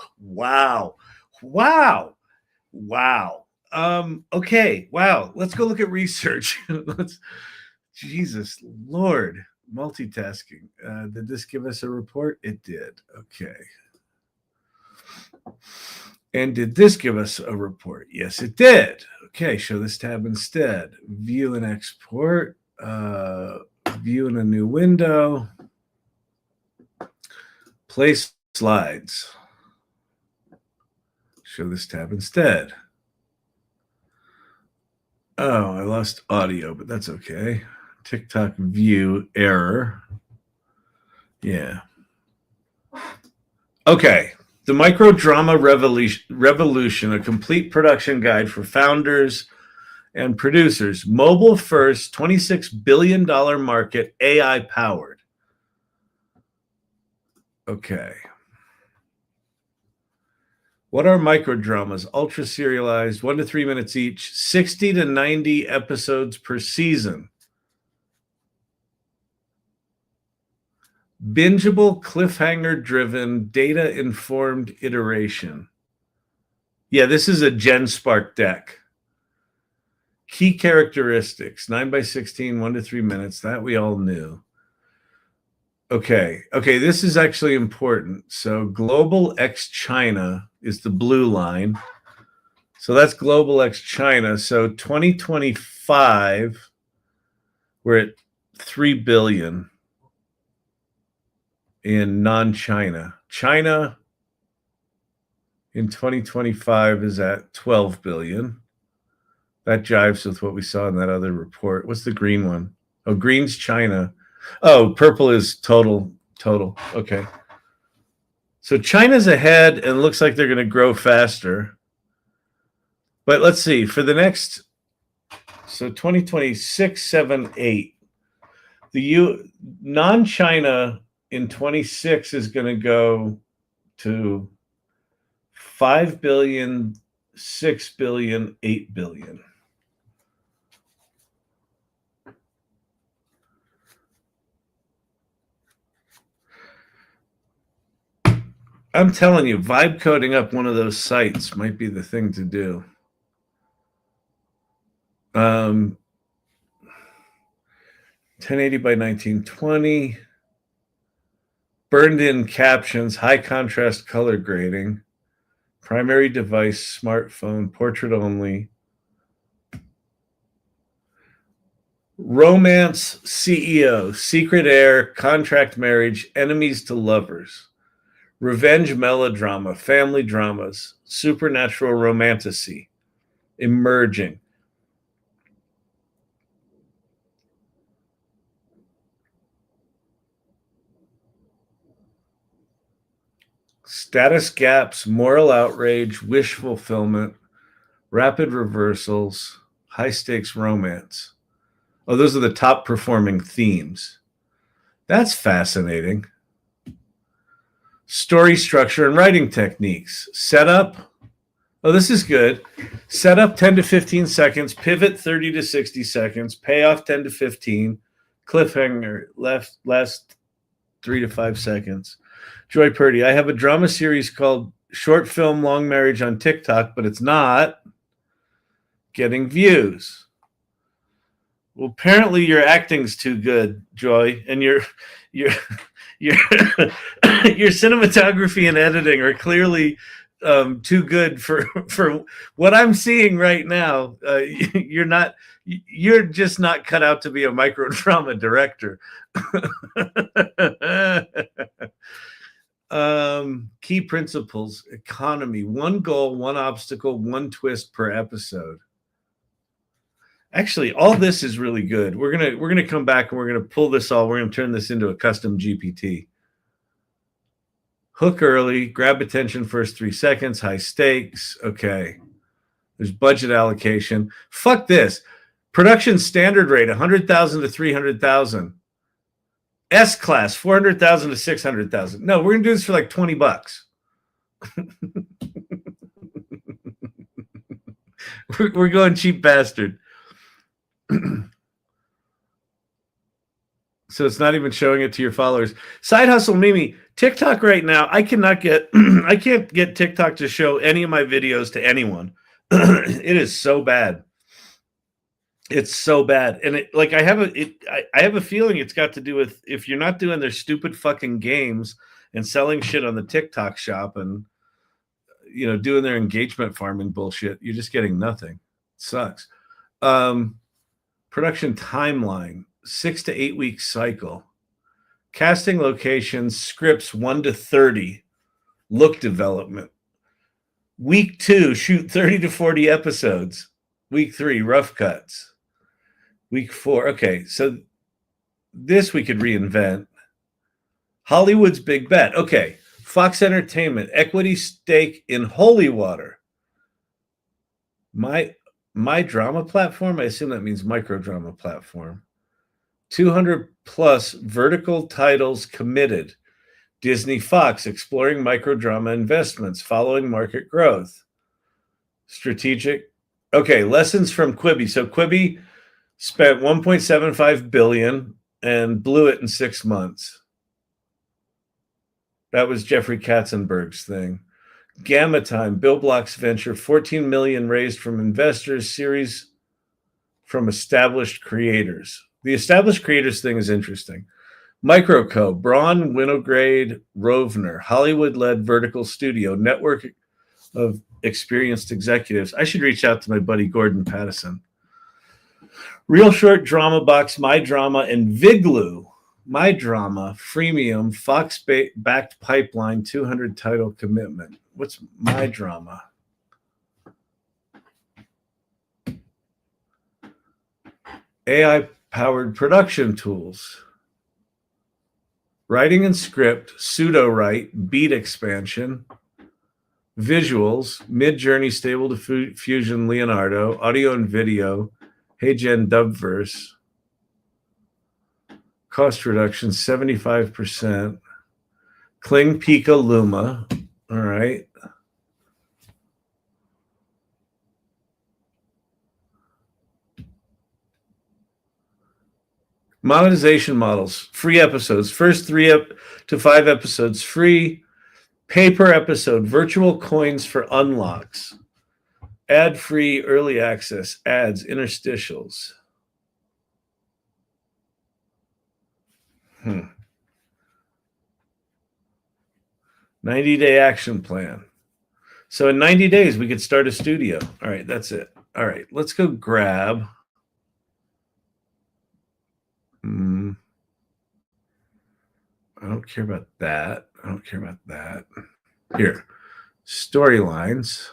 Okay. Wow. Let's go look at research. Jesus Lord. Multitasking. Did this give us a report? It did. Okay. And did this give us a report? Yes, it did. Okay, show this tab instead. View and export. View in a new window. Play slides. Show this tab instead. Oh, I lost audio, but that's okay. TikTok view error. Yeah. Okay. The Microdrama Revolution, a complete production guide for founders and producers. Mobile first, $26 billion market, AI powered. Okay. What are microdramas? Ultra serialized, 1 to 3 minutes each, 60 to 90 episodes per season. Bingeable, cliffhanger-driven, data-informed iteration. Yeah, this is a GenSpark deck. Key characteristics, 9x16, 1 to 3 minutes. That we all knew. Okay, this is actually important. So Global X China is the blue line. So that's Global X China. So 2025, we're at 3 billion. In non-China. China in 2025 is at 12 billion. That jives with what we saw in that other report. What's the green one? Oh, green's China. Oh, purple is total. Okay. So China's ahead and looks like they're going to grow faster. But let's see. For the next, so 2026, 7, 8. The non-China in 26 is going to go to 5 billion, 6 billion, 8 billion. I'm telling you, vibe coding up one of those sites might be the thing to do. 1080 by 1920. Burned in captions, high contrast color grading, primary device, smartphone, portrait only. Romance CEO, secret heir, contract marriage, enemies to lovers, revenge melodrama, family dramas, supernatural romantasy, emerging. Status gaps, moral outrage, wish fulfillment, rapid reversals, high stakes romance. Oh, those are the top performing themes. That's fascinating. Story structure and writing techniques. Setup. Oh, this is good. Setup 10 to 15 seconds, pivot 30 to 60 seconds, payoff 10 to 15, cliffhanger last 3 to 5 seconds. Joy Purdy, I have a drama series called Short Film Long Marriage on TikTok, but it's not getting views. Well, apparently your acting's too good, Joy, and your your cinematography and editing are clearly too good for what I'm seeing right now. You're just not cut out to be a micro drama director. Key principles: economy, one goal, one obstacle, one twist per episode. Actually, all this is really good. We're gonna come back and we're gonna pull this all. We're gonna turn this into a custom GPT. Hook early, grab attention first 3 seconds, high stakes. Okay. There's budget allocation. Fuck this. Production standard rate 100,000 to 300,000. S class 400,000 to 600,000. No, we're gonna do this for like $20. We're going cheap bastard. So it's not even showing it to your followers. Side hustle Mimi, TikTok right now, I cannot get I can't get TikTok to show any of my videos to anyone. It is so bad. It's so bad. And it like I have a feeling it's got to do with if you're not doing their stupid fucking games and selling shit on the TikTok shop and doing their engagement farming bullshit, you're just getting nothing. It sucks. Production timeline, 6 to 8 week cycle. Casting locations, scripts 1 to 30. Look development. Week 2, shoot 30 to 40 episodes. Week 3, rough cuts. Week 4, okay, so this we could reinvent. Hollywood's big bet. Okay, Fox Entertainment, equity stake in Holy Water. My drama platform, I assume that means micro drama platform. 200 plus vertical titles committed. Disney Fox exploring microdrama investments following market growth. Strategic. Okay, lessons from Quibi. So Quibi spent $1.75 billion and blew it in 6 months. That was Jeffrey Katzenberg's thing. Gamma Time, Bill Block's venture, $14 million raised from investors, series from established creators. The established creators thing is interesting. Microco, Braun, Winograde, Rovner, Hollywood-led vertical studio, network of experienced executives. I should reach out to my buddy Gordon Pattison. Real Short, Drama Box, My Drama, and Viglu. My Drama, freemium, Fox-backed pipeline, 200 title commitment. What's My Drama? AI-powered production tools. Writing and script, pseudo-write, beat expansion, visuals, Mid-Journey, Stable Diffusion, Leonardo, audio and video, HeyGen Dubverse, cost reduction 75%, Kling Pika Luma, all right. Monetization models, free episodes, first 3 to 5 episodes free, pay per episode, virtual coins for unlocks, ad-free early access, ads, interstitials. 90-day action plan. So in 90 days, we could start a studio. All right, that's it. All right, let's go grab I don't care about that. I don't care about that. Here, storylines.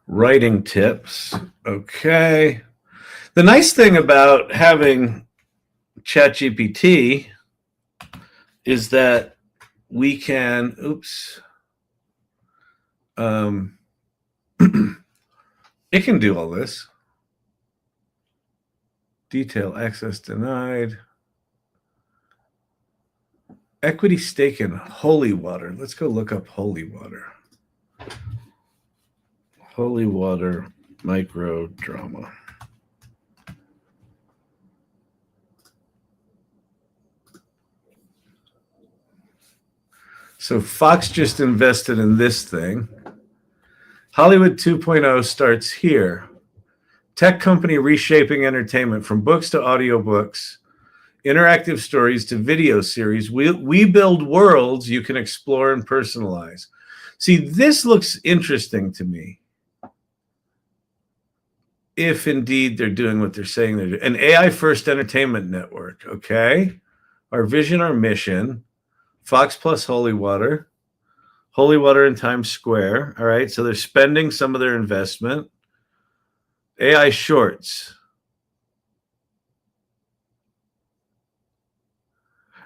Writing tips. Okay. The nice thing about having ChatGPT is that we can, it can do all this. Detail access denied. Equity stake in holy water. Let's go look up holy water. Holy water micro drama. So Fox just invested in this thing. Hollywood 2.0 starts here. Tech company reshaping entertainment from books to audiobooks, interactive stories to video series. We build worlds you can explore and personalize. See, this looks interesting to me. If indeed they're doing what they're saying they're doing. An AI first entertainment network, okay? Our vision, our mission, Fox plus Holy Water in Times Square, all right? So they're spending some of their investment. AI shorts.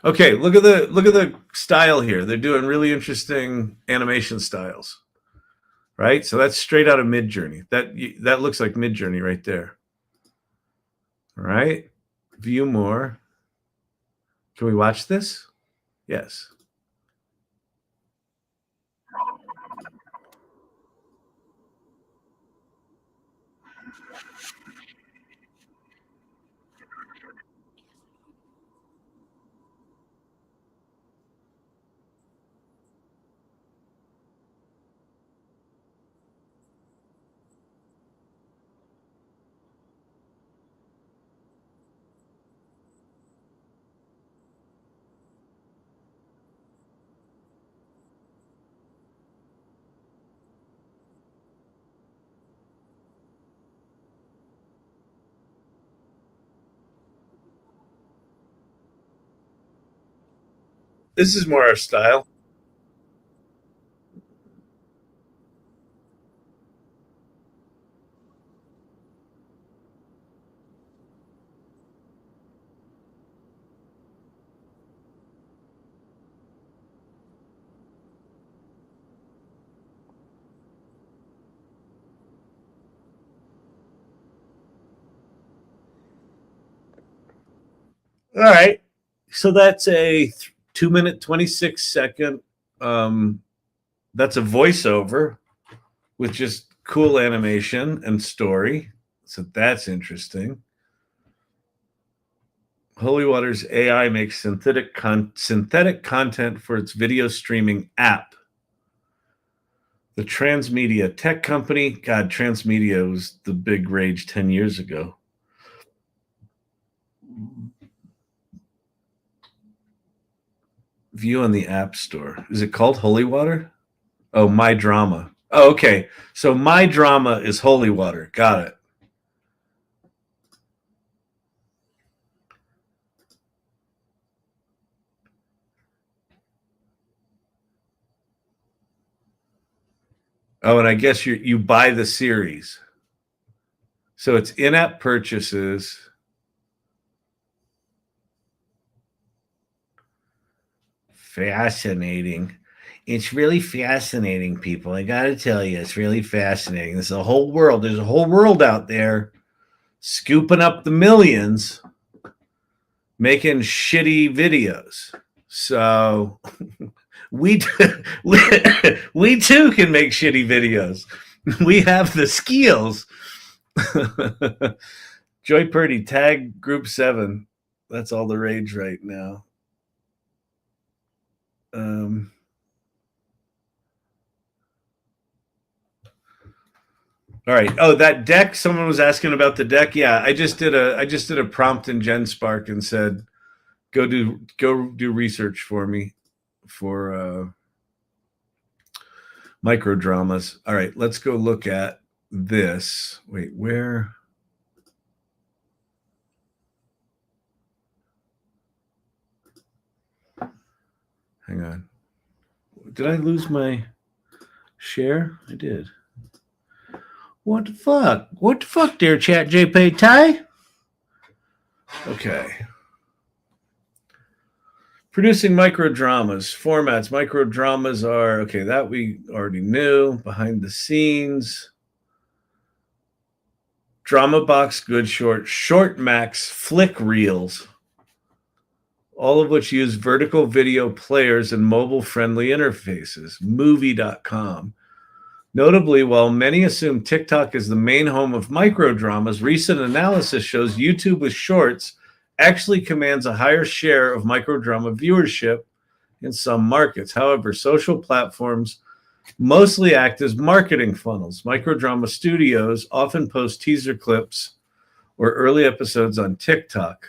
Okay, look at the style here. They're doing really interesting animation styles. Right? So that's straight out of Midjourney. That looks like Midjourney right there. All right? View more. Can we watch this? Yes. This is more our style. All right. So that's a 2-minute, 26-second. That's a voiceover with just cool animation and story. So that's interesting. Holy Water's AI makes synthetic content for its video streaming app. The Transmedia tech company. God, Transmedia was the big rage 10 years ago. View on the App Store. Is it called Holy Water? Oh, My Drama. Oh, okay. So My Drama is Holy Water. Got it. Oh, and I guess you buy the series. So it's in-app purchases. Fascinating. It's really fascinating, people. I got to tell you, it's really fascinating. There's a whole world. There's a whole world out there scooping up the millions, making shitty videos. So we too can make shitty videos. We have the skills. Joy Purdy, tag group 7. That's all the rage right now. All right. Oh, that deck. Someone was asking about the deck. Yeah, I just did a prompt in GenSpark and said, go do research for me for micro dramas. All right, let's go look at this. Wait, where? Hang on. Did I lose my share? I did. What the fuck? What the fuck there, Chat JP? Okay. Producing micro dramas. Formats. Micro dramas are, okay, that we already knew. Behind the scenes. Drama box, good short. Short max, flick reels. All of which use vertical video players and mobile-friendly interfaces. Movie.com. Notably, while many assume TikTok is the main home of microdramas, recent analysis shows YouTube with Shorts actually commands a higher share of microdrama viewership in some markets. However, social platforms mostly act as marketing funnels. Microdrama studios often post teaser clips or early episodes on TikTok.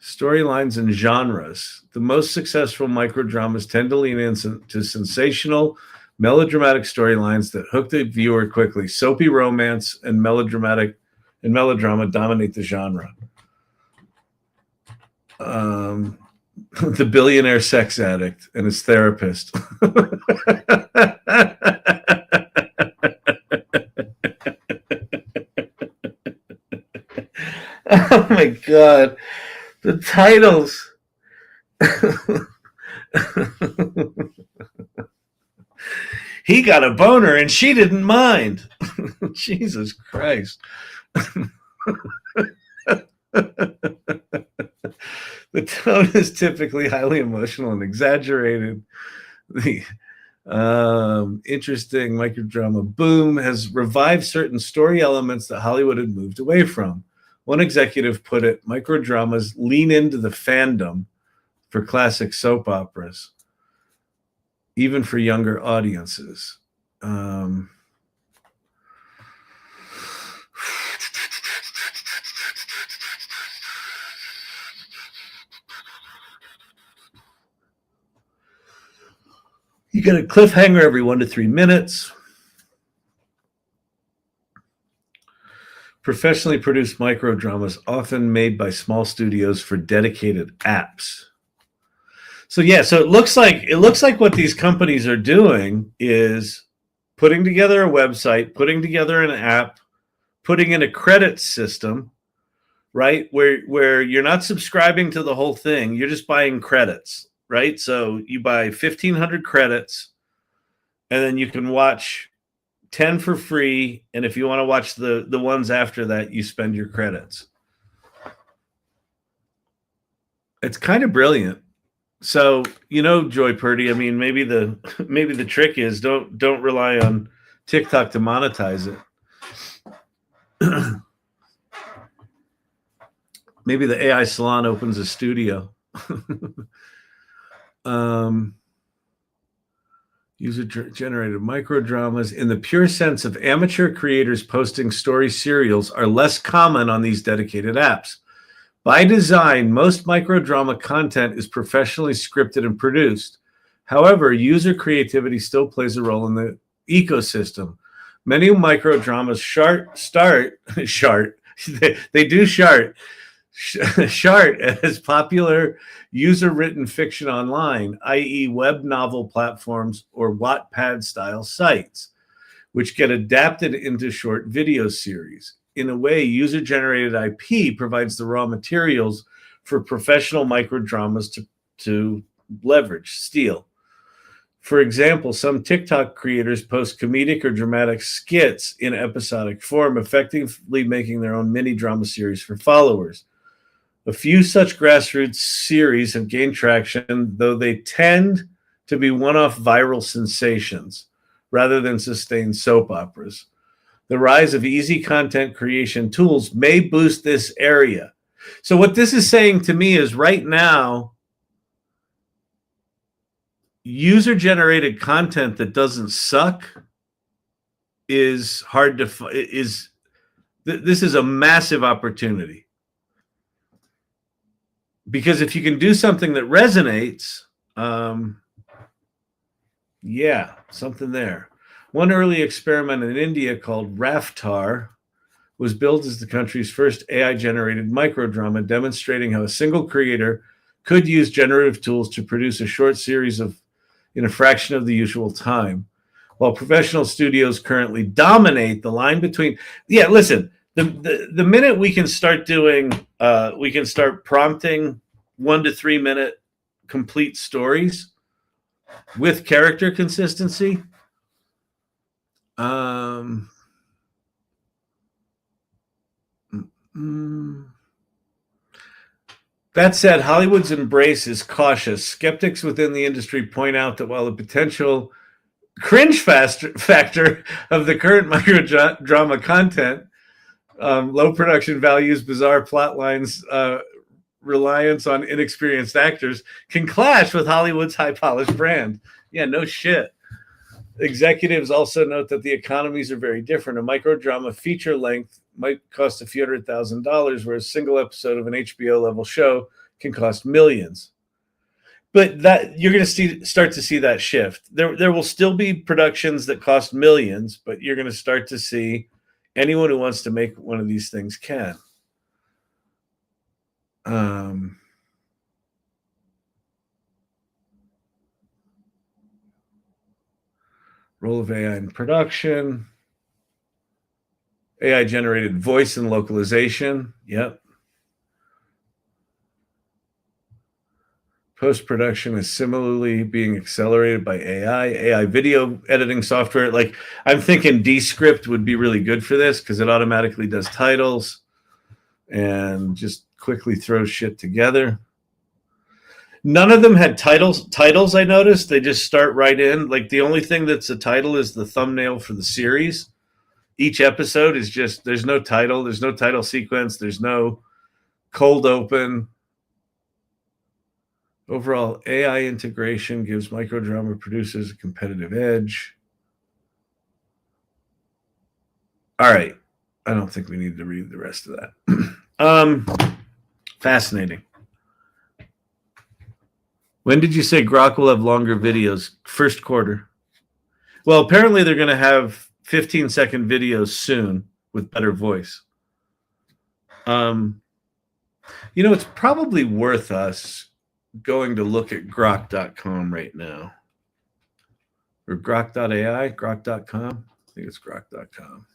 Storylines and genres. The most successful microdramas tend to lean into sensational, melodramatic storylines that hook the viewer quickly. Soapy romance and melodrama dominate the genre. The billionaire sex addict and his therapist. Oh my God. The titles. He got a boner and she didn't mind. Jesus Christ. The tone is typically highly emotional and exaggerated. The interesting microdrama boom has revived certain story elements that Hollywood had moved away from. One executive put it, microdramas lean into the fandom for classic soap operas, even for younger audiences. You get a cliffhanger every 1 to 3 minutes. Professionally produced microdramas often made by small studios for dedicated apps. So yeah, so it looks like what these companies are doing is putting together a website, putting together an app, putting in a credit system, right? Where you're not subscribing to the whole thing, you're just buying credits, right? So you buy 1,500 credits, and then you can watch 10 for free, and if you want to watch the ones after that, you spend your credits. It's kind of brilliant. So, Joy Purdy, I mean, maybe the trick is don't rely on TikTok to monetize it. Maybe the AI salon opens a studio. User-generated microdramas, in the pure sense of amateur creators posting story serials, are less common on these dedicated apps. By design, most microdrama content is professionally scripted and produced. However, user creativity still plays a role in the ecosystem. Many microdramas chart as popular user-written fiction online, i.e. web novel platforms or Wattpad-style sites, which get adapted into short video series. In a way, user-generated IP provides the raw materials for professional microdramas to steal. For example, some TikTok creators post comedic or dramatic skits in episodic form, effectively making their own mini drama series for followers. A few such grassroots series have gained traction, though they tend to be one-off viral sensations rather than sustained soap operas. The rise of easy content creation tools may boost this area. So what this is saying to me is right now, user-generated content that doesn't suck is hard to this is a massive opportunity. Because if you can do something that resonates, yeah, something there. One early experiment in India called Raftar was built as the country's first AI-generated microdrama, demonstrating how a single creator could use generative tools to produce a short series in a fraction of the usual time. While professional studios currently dominate the line between, listen, the minute we can start doing, we can start prompting 1 to 3 minute complete stories with character consistency. That said, Hollywood's embrace is cautious. Skeptics within the industry point out that while the potential cringe factor of the current microdrama content, low production values, bizarre plot lines, reliance on inexperienced actors, can clash with Hollywood's high-polished brand. Yeah, no shit. Executives also note that the economies are very different. A microdrama feature length might cost a few $100,000, whereas a single episode of an HBO level show can cost millions. But that you're going to start to see that shift. There will still be productions that cost millions, but you're going to start to see anyone who wants to make one of these things can. Role of AI in production. AI generated voice and localization. Yep. Post-production is similarly being accelerated by AI video editing software. Like, I'm thinking Descript would be really good for this because it automatically does titles and just quickly throws shit together. None of them had titles, I noticed. They just start right in. Like, the only thing that's a title is the thumbnail for the series. Each episode is just, there's no title. There's no title sequence. There's no cold open. Overall, AI integration gives microdrama producers a competitive edge. All right. I don't think we need to read the rest of that. Fascinating. When did you say Grok will have longer videos? First quarter. Well, apparently they're going to have 15-second videos soon with better voice. It's probably worth us going to look at grok.com right now. Or grok.ai, grok.com. I think it's grok.com.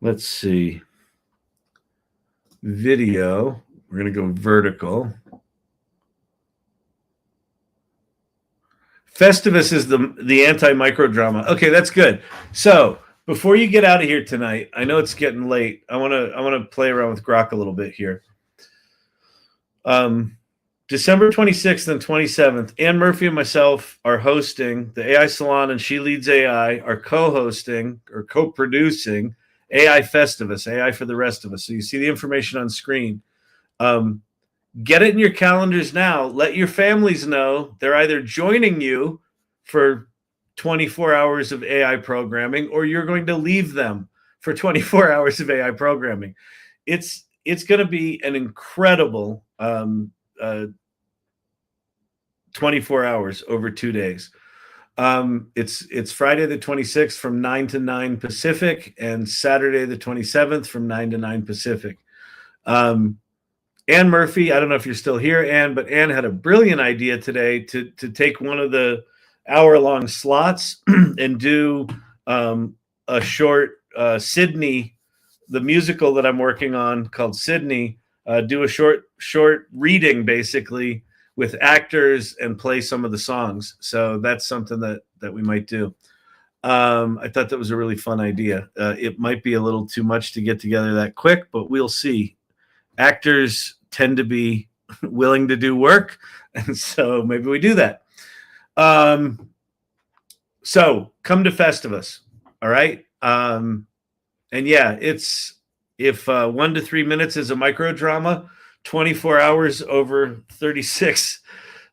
Let's see. Video. We're going to go vertical. Festivus is the anti-microdrama. Okay, that's good. So before you get out of here tonight, I know it's getting late. I want to play around with Grok a little bit here. December 26th and 27th, Ann Murphy and myself are hosting the AI Salon, and She Leads AI are co-hosting or co-producing AI Festivus, AI for the rest of us. So you see the information on screen. Get it in your calendars now. Let your families know they're either joining you for 24 hours of AI programming, or you're going to leave them for 24 hours of AI programming. It's going to be an incredible 24 hours over 2 days. It's Friday the 26th from 9 to 9 Pacific and Saturday the 27th from 9 to 9 Pacific. Ann Murphy, I don't know if you're still here, Ann, but Ann had a brilliant idea today to take one of the hour-long slots and do a short Sydney, the musical that I'm working on called Sydney, do a short reading, basically, with actors and play some of the songs. So that's something that we might do. I thought that was a really fun idea. It might be a little too much to get together that quick, but we'll see. Actors tend to be willing to do work, and so maybe we do that. So come to Festivus, all right? And yeah, it's if 1 to 3 minutes is a micro drama, 24 hours over 36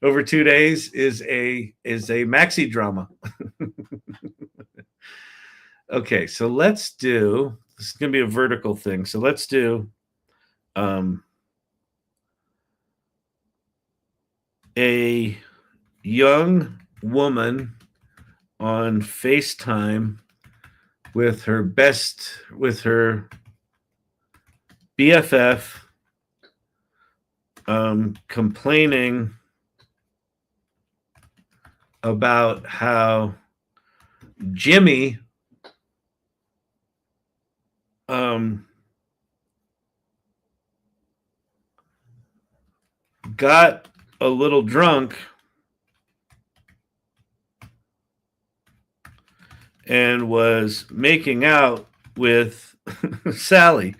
over 2 days is a maxi drama. Okay, so let's do, this is going to be a vertical thing. So let's do a young woman on FaceTime with her BFF complaining about how Jimmy got a little drunk and was making out with Sally.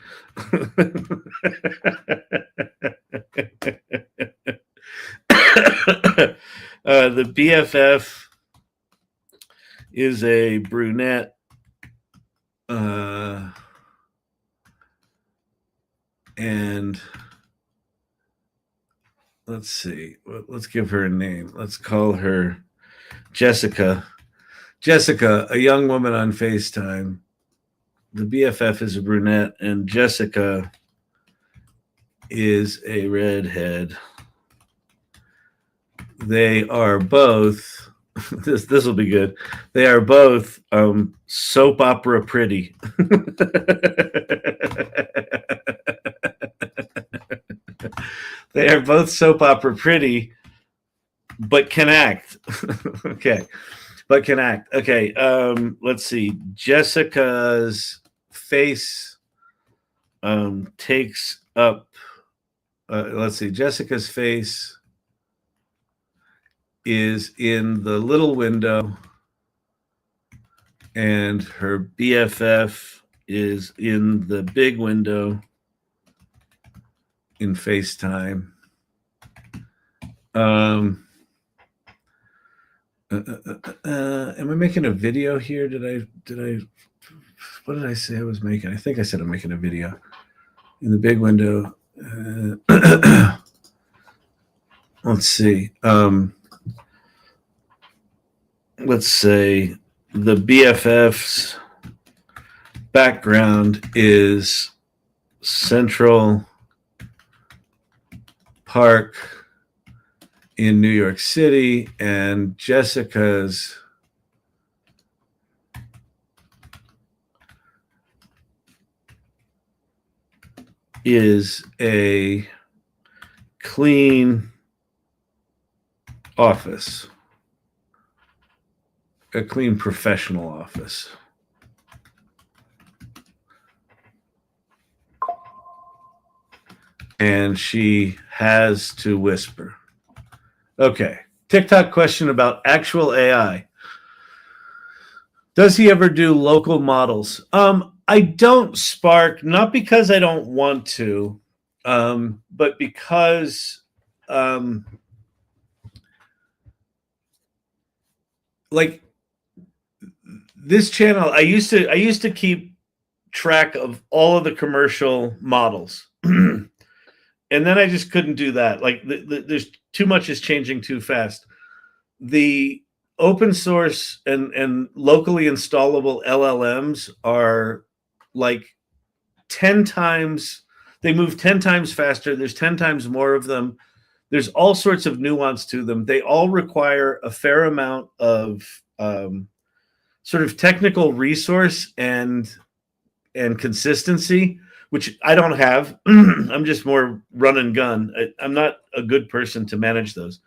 The BFF is a brunette, and let's see, let's give her a name. Let's call her Jessica. Jessica, a young woman on FaceTime. The BFF is a brunette, and Jessica is a redhead. They are both, this will be good. They are both soap opera pretty. They are both soap opera pretty, but can act. Okay. But can act. Okay. Let's see. Jessica's face takes up, let's see. Jessica's face is in the little window, and her BFF is in the big window in FaceTime. Am I making a video here? What did I say I was making? I think I said I'm making a video in the big window. Let's see. Let's say the BFF's background is Central Park in New York City, and Jessica's is a clean office, a clean professional office. And she has to whisper. Okay. TikTok question about actual AI. Does he ever do local models? I don't Spark, not because I don't want to, but because like this channel, I used to keep track of all of the commercial models. And then I just couldn't do that. Like there's too much is changing too fast. The open source and locally installable LLMs are like 10 times, they move 10 times faster. There's 10 times more of them. There's all sorts of nuance to them. They all require a fair amount of sort of technical resource and consistency, which I don't have. I'm just more run and gun. I'm not a good person to manage those.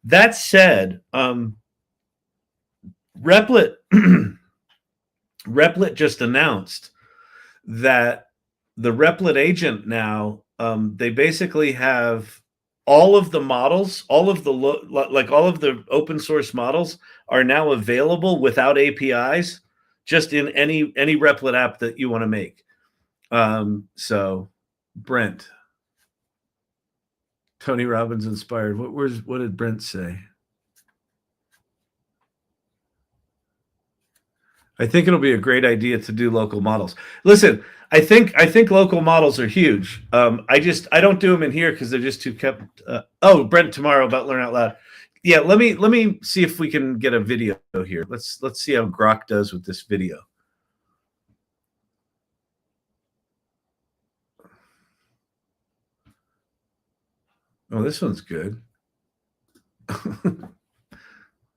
That said, Replit just announced that the Replit agent now, they basically have all of the models, all of the open source models are now available without APIs, just in any Replit app that you want to make. So, Brent, Tony Robbins inspired. What did Brent say? I think it'll be a great idea to do local models. Listen, I think local models are huge. I don't do them in here because they're just too kept. Brent tomorrow about Learn Out Loud. Yeah, let me see if we can get a video here. Let's see how Grok does with this video. Oh, this one's good.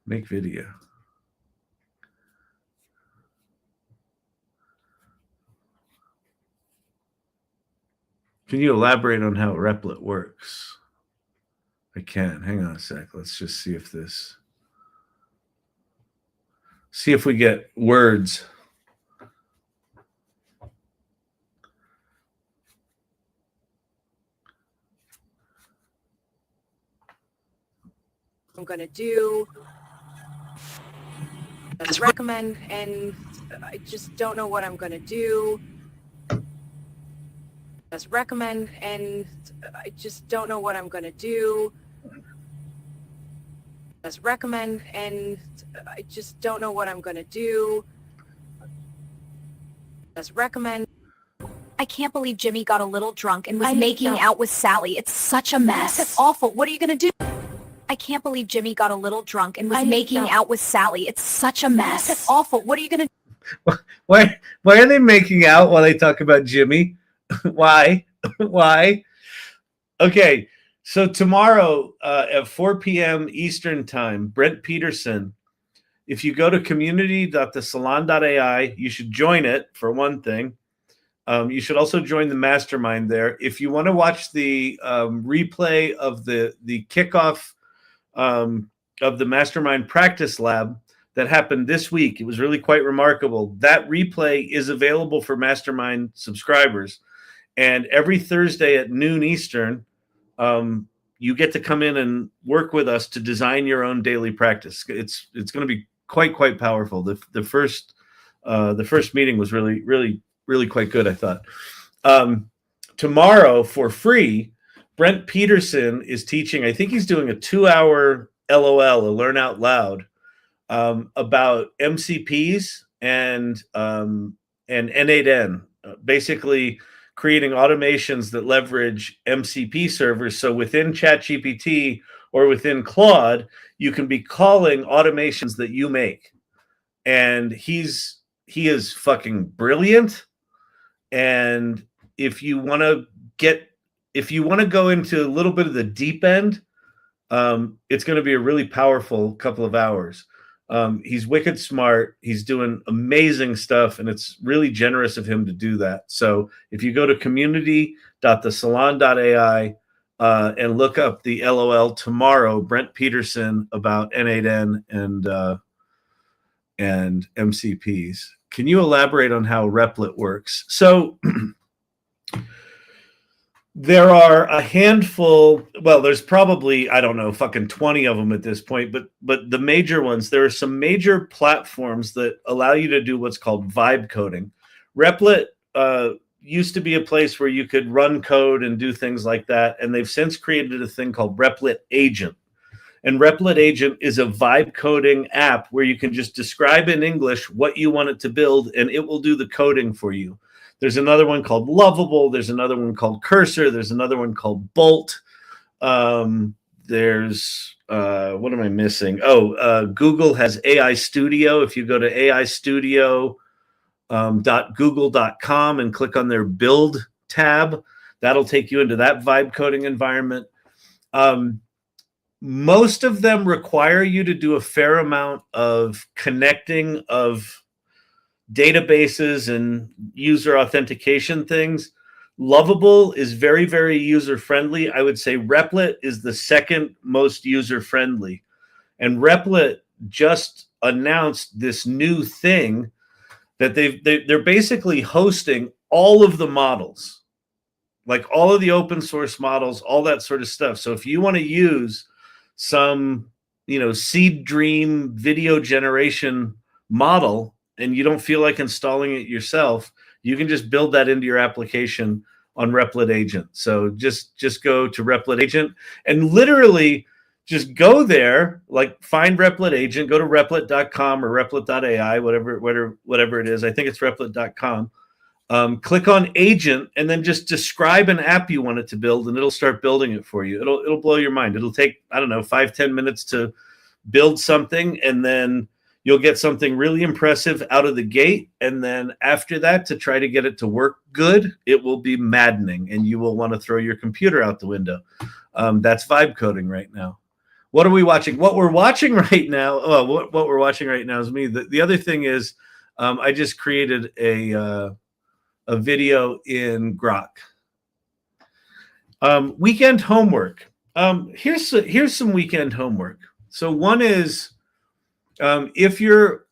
Make video. Can you elaborate on how Replit works? I can. Hang on a sec. Let's just see if we get words. I'm going to do as recommend, and I just don't know what I'm going to do. As recommend, and I just don't know what I'm going to do. As recommend, and I just don't know what I'm going to do. As recommend. I can't believe Jimmy got a little drunk and was making out with Sally. It's such a mess. That's awful. What are you going to do? I can't believe Jimmy got a little drunk and was making out with Sally. It's such a mess. That's awful. What are you going to do? Why are they making out while they talk about Jimmy? Why? Okay, so tomorrow at 4 p.m. Eastern time, Brent Peterson, if you go to community.thesalon.ai, you should join it for one thing. You should also join the mastermind there. If you want to watch the replay of the kickoff of the mastermind practice lab that happened this week, it was really quite remarkable. That replay is available for mastermind subscribers. And every Thursday at noon Eastern, you get to come in and work with us to design your own daily practice. It's going to be quite powerful. The first meeting was really quite good, I thought. Tomorrow for free, Brent Peterson is teaching. I think he's doing a 2-hour LOL, a Learn Out Loud, about MCPs and N8N, basically creating automations that leverage MCP servers. So within ChatGPT or within Claude, you can be calling automations that you make. And he is fucking brilliant. And if you want to go into a little bit of the deep end, it's going to be a really powerful couple of hours. He's wicked smart. He's doing amazing stuff, and it's really generous of him to do that. So if you go to community.thesalon.ai and look up the LOL tomorrow, Brent Peterson about N8N and MCPs. Can you elaborate on how Replit works? So there are a handful, well, there's probably, I don't know, fucking 20 of them at this point, but the major ones, there are some major platforms that allow you to do what's called vibe coding. Replit used to be a place where you could run code and do things like that, and they've since created a thing called Replit Agent. And Replit Agent is a vibe coding app where you can just describe in English what you want it to build, and it will do the coding for you. There's another one called Lovable. There's another one called Cursor. There's another one called Bolt. There's, what am I missing? Google has AI Studio. If you go to aistudio.google.com and click on their build tab, that'll take you into that vibe coding environment. Most of them require you to do a fair amount of connecting of databases and user authentication things. Lovable is very, very user-friendly. I would say Replit is the second most user-friendly. And Replit just announced this new thing that they're basically hosting all of the models. like all of the open source models, all that sort of stuff. So if you want to use some, seed dream video generation model and you don't feel like installing it yourself, you can just build that into your application on Replit Agent. So just go to Replit Agent and literally just go there, like find Replit Agent, go to replit.com or replit.ai, whatever it is. I think it's replit.com. Click on Agent and then just describe an app you want it to build, and it'll start building it for you. It'll blow your mind. It'll take, I don't know, 5-10 minutes to build something, and then you'll get something really impressive out of the gate. And then after that, to try to get it to work good, it will be maddening, and you will want to throw your computer out the window. That's vibe coding right now. What are we watching? What we're watching right now, what we're watching right now is me. The other thing is I just created a video in Grok. Weekend homework. Here's some weekend homework. So one is, if you're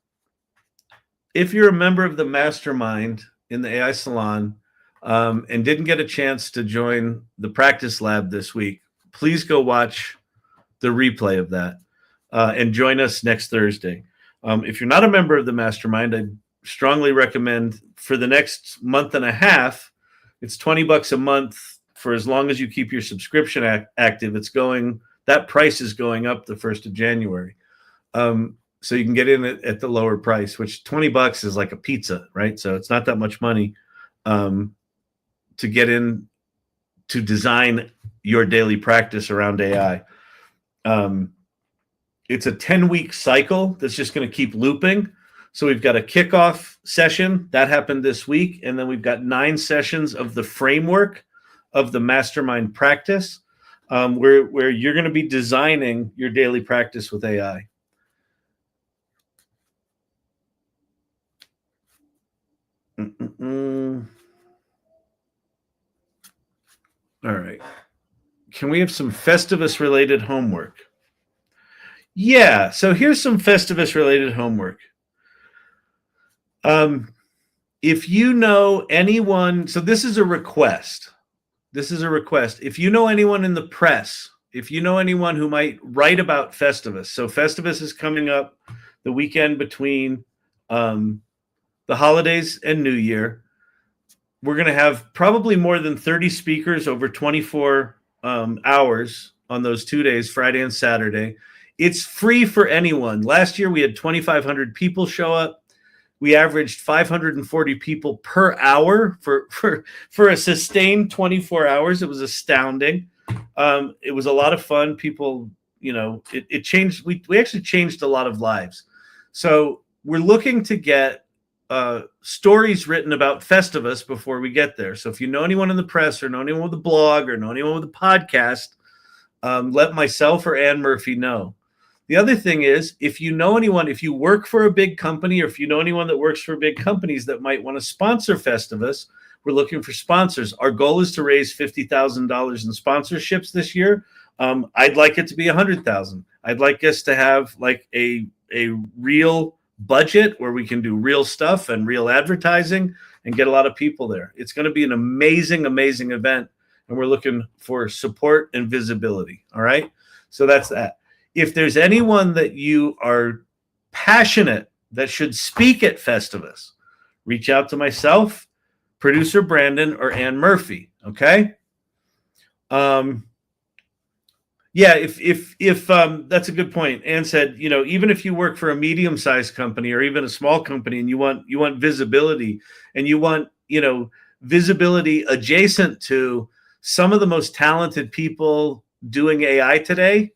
a member of the mastermind in the AI Salon and didn't get a chance to join the practice lab this week, please go watch the replay of that and join us next Thursday. If you're not a member of the mastermind, I strongly recommend for the next month and a half, it's $20 a month for as long as you keep your subscription active. That price is going up the 1st of January. So you can get in at the lower price, which $20 is like a pizza, right? So it's not that much money to get in to design your daily practice around AI. It's a 10-week cycle that's just going to keep looping. So we've got a kickoff session that happened this week, and then we've got 9 sessions of the framework of the mastermind practice, where you're going to be designing your daily practice with AI. All right. Can we have some Festivus related homework? Yeah. So here's some Festivus related homework. If you know anyone, so this is a request. If you know anyone in the press, if you know anyone who might write about Festivus, so Festivus is coming up the weekend between the holidays and New Year. We're going to have probably more than 30 speakers over 24 hours on those 2 days, Friday and Saturday. It's free for anyone. Last year, we had 2,500 people show up. We averaged 540 people per hour for a sustained 24 hours. It was astounding. It was a lot of fun. People, it changed. We actually changed a lot of lives. So we're looking to get stories written about Festivus before we get there. So if you know anyone in the press or know anyone with a blog or know anyone with a podcast, let myself or Ann Murphy know. The other thing is, if you know anyone, if you work for a big company or if you know anyone that works for big companies that might want to sponsor Festivus, we're looking for sponsors. Our goal is to raise $50,000 in sponsorships this year. I'd like it to be $100,000. I'd like us to have like a real budget where we can do real stuff and real advertising and get a lot of people there. It's going to be an amazing, amazing event, and we're looking for support and visibility. All right. So that's that. If there's anyone that you are passionate that should speak at Festivus, reach out to myself, producer Brandon, or Ann Murphy. Okay. Yeah, if that's a good point. Ann said, even if you work for a medium-sized company or even a small company and you want visibility and you want, visibility adjacent to some of the most talented people doing AI today,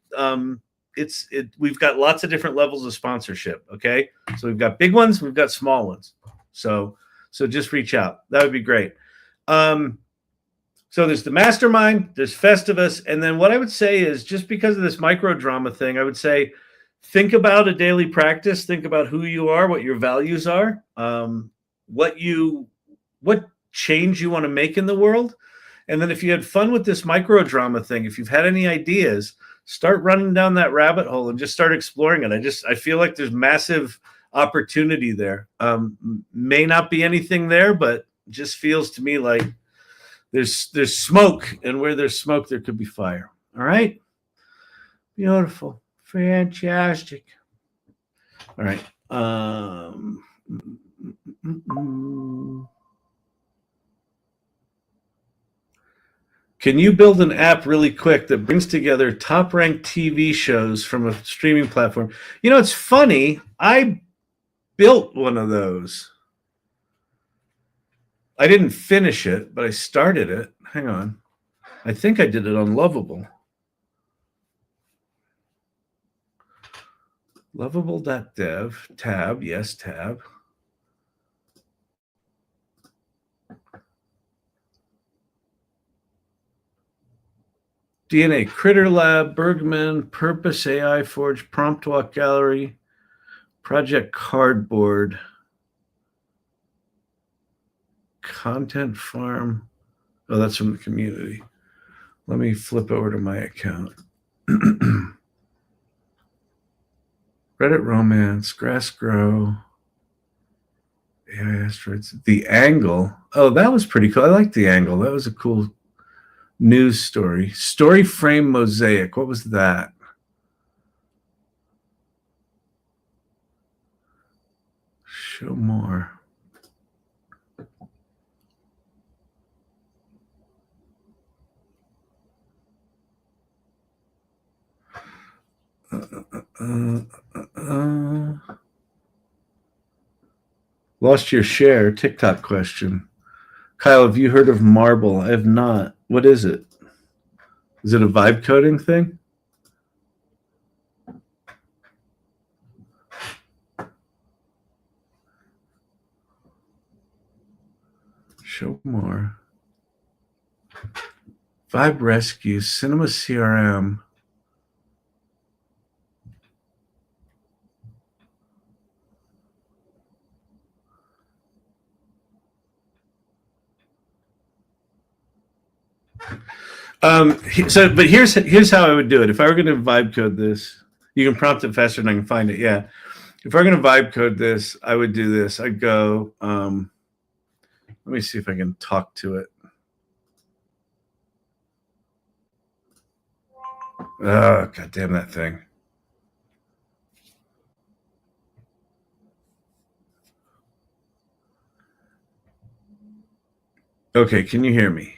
we've got lots of different levels of sponsorship. Okay. So we've got big ones, we've got small ones. So just reach out. That would be great. So there's the mastermind, there's Festivus, and then what I would say is, just because of this micro drama thing, I would say, think about a daily practice, think about who you are, what your values are, what change you want to make in the world. And then if you had fun with this micro drama thing, if you've had any ideas, start running down that rabbit hole and just start exploring it. I feel like there's massive opportunity there. May not be anything there, but just feels to me like There's smoke, and where there's smoke, there could be fire. All right? Beautiful. Fantastic. All right. Can you build an app really quick that brings together top-ranked TV shows from a streaming platform? You know, it's funny. I built one of those. I didn't finish it, but I started it. Hang on. I think I did it on Lovable. Lovable.dev, tab, yes, tab. DNA Critter Lab, Bergman, Purpose AI Forge, Prompt Walk Gallery, Project Cardboard, Content Farm. Oh, that's from the community. Let me flip over to my account. Reddit Romance, Grass Grow, AI Asteroids, The Angle. Oh, that was pretty cool. I like The Angle. That was a cool news story. Story Frame Mosaic. What was that? Show more. Lost your share. TikTok question. Kyle, have you heard of Marble? I have not. What is it? Is it a vibe coding thing? Show more. Vibe Rescue, Cinema CRM. But here's how I would do it. If I were going to vibe code this, you can prompt it faster than I can find it. Yeah. If I were going to vibe code this, I would do this. I'd go, let me see if I can talk to it. Oh, God damn that thing. Okay, can you hear me?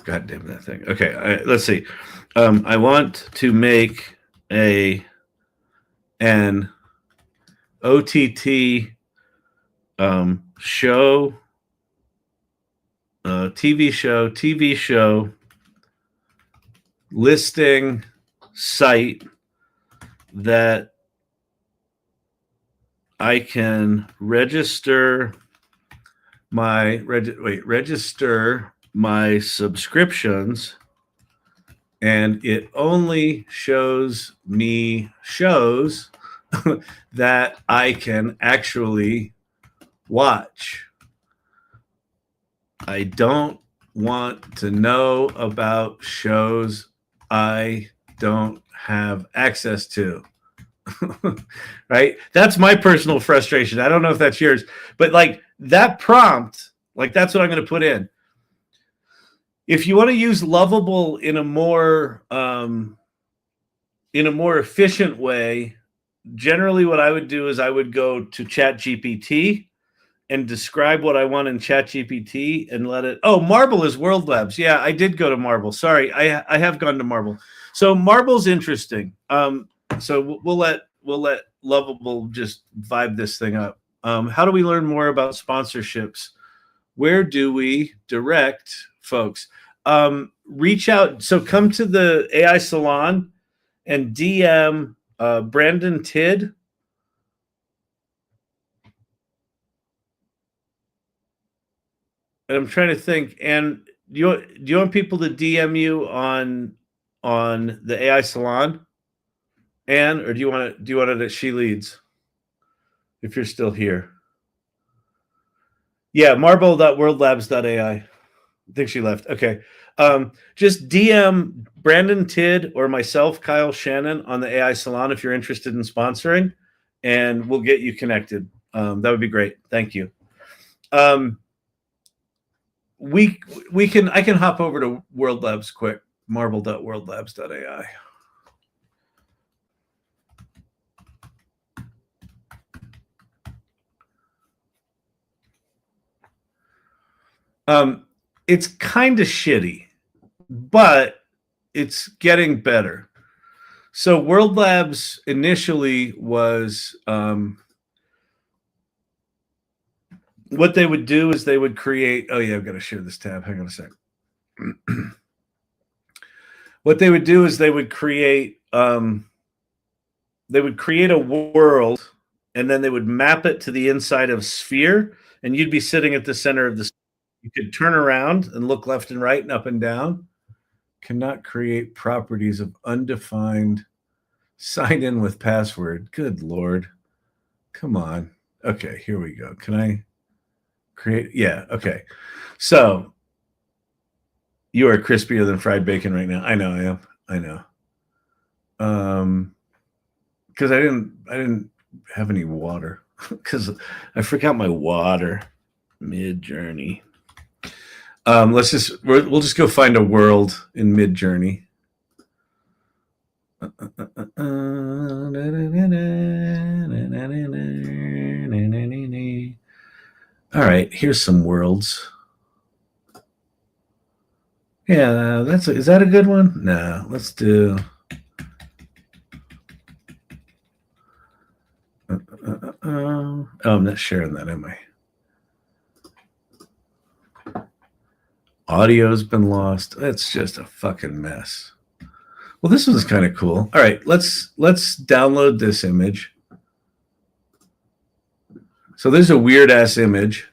God damn that thing. Okay, let's see. I want to make an OTT show, TV show listing site that I can register my subscriptions, and it only shows me shows that I can actually watch. I don't want to know about shows I don't have access to. Right? That's my personal frustration. I don't know if that's yours, but like that prompt, like that's what I'm going to put in. If you want to use Lovable in a more efficient way, generally what I would do is I would go to ChatGPT and describe what I want in ChatGPT and let it. Oh, Marble is World Labs. Yeah, I did go to Marble. Sorry, I have gone to Marble. So Marble's interesting. So we'll let Lovable just vibe this thing up. How do we learn more about sponsorships? Where do we direct folks? Reach out. So come to the AI Salon and DM Brandon Tidd. And I'm trying to think. And do you want people to DM you on the AI Salon? Anne, or do you want it at She Leads? If you're still here. Yeah, marble.worldlabs.ai. I think she left. Okay. Just DM Brandon Tidd or myself, Kyle Shannon, on the AI Salon if you're interested in sponsoring, and we'll get you connected. That would be great. Thank you. I can hop over to World Labs quick. Marble.worldlabs.ai. It's kind of shitty, but it's getting better. So World Labs initially was what they would do is they would create. Oh yeah, I've got to share this tab. Hang on a sec. What they would do is they would create a world, and then they would map it to the inside of a sphere, and you'd be sitting at the center of the. You could turn around and look left and right and up and down. Cannot create properties of undefined. Sign in with password. Good Lord. Come on. Okay, here we go. Can I create? Yeah, okay. So you are crispier than fried bacon right now. I know I am. I know. Because I didn't have any water. Because I forgot my water mid-journey. We'll just go find a world in Mid-Journey. All right, here's some worlds. Yeah, is that a good one? No, let's do. Oh, I'm not sharing that, am I? Audio's been lost. It's just a fucking mess. Well, this one's kind of cool. All right, let's download this image. So there's a weird ass image.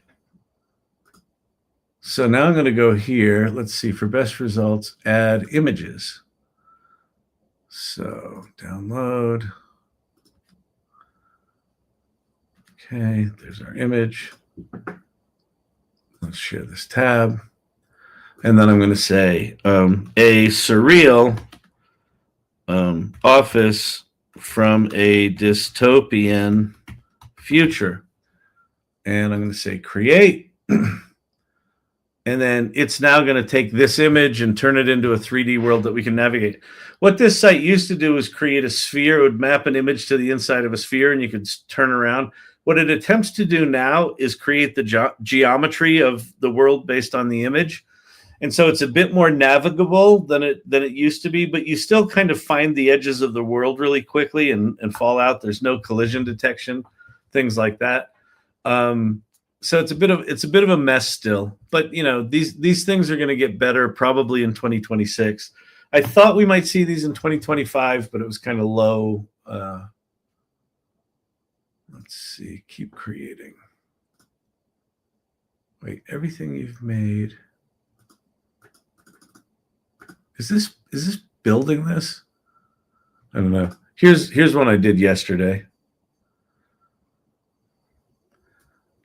So now I'm going to go here. Let's see, for best results, add images. So download. Okay, there's our image. Let's share this tab. And then I'm going to say a surreal office from a dystopian future. And I'm going to say create. And then it's now going to take this image and turn it into a 3D world that we can navigate. What this site used to do was create a sphere. It would map an image to the inside of a sphere, and you could turn around. What it attempts to do now is create the geometry of the world based on the image. And so it's a bit more navigable than it used to be, but you still kind of find the edges of the world really quickly and fall out. There's no collision detection, things like that. So it's a bit of a mess still, but you know, these things are going to get better probably in 2026. I thought we might see these in 2025, but it was kind of low. Let's see, keep creating. Wait, everything you've made. Is this building this? I don't know. Here's one I did yesterday.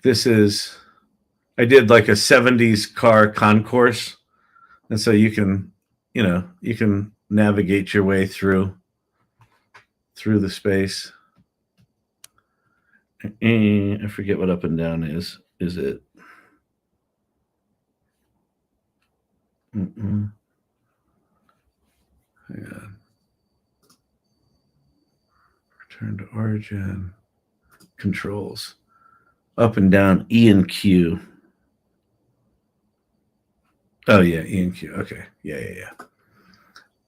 I did like a 70s car concourse. And so you can navigate your way through the space. I forget what up and down is. Is it? Hang on. Return to origin. Controls. Up and down, E and Q. Oh, yeah, E and Q. Okay. Yeah.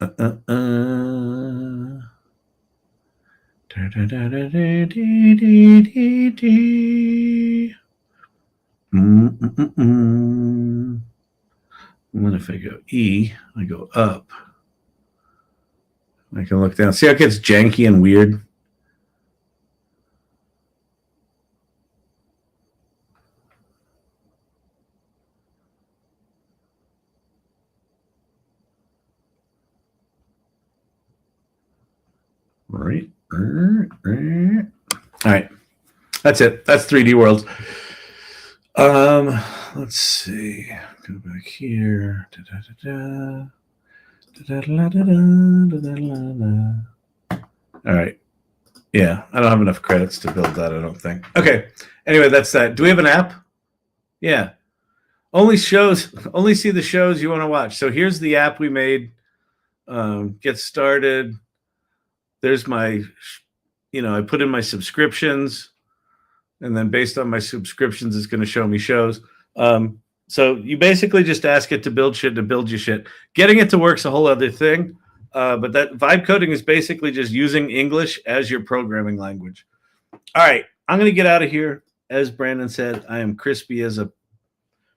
And then if I go E, I go up. I can look down. See how it gets janky and weird? Right. All right. That's it. That's 3D worlds. Let's see. Go back here. All right. Yeah, I don't have enough credits to build that, I don't think. Okay. Anyway, that's that. Do we have an app? Yeah. Only see the shows you want to watch. So here's the app we made. Get started. There's my, I put in my subscriptions, and then based on my subscriptions, it's going to show me shows. So you basically just ask it to build shit to build you shit. Getting it to work's a whole other thing. But that vibe coding is basically just using English as your programming language. All right, I'm going to get out of here. As Brandon said, I am crispy as a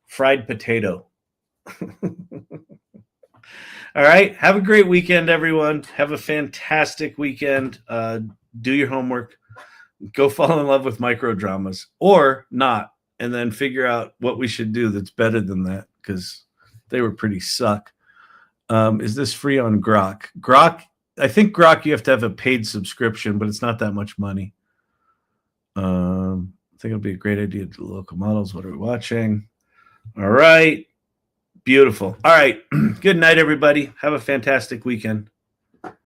fried potato. All right, have a great weekend, everyone. Have a fantastic weekend. Do your homework. Go fall in love with micro dramas or not, and then figure out what we should do that's better than that, because they were pretty suck. Is this free on Grok? I think Grok, you have to have a paid subscription, but it's not that much money. I think it'll be a great idea to local models. What are we watching? All right. Beautiful. All right. Good night, everybody. Have a fantastic weekend.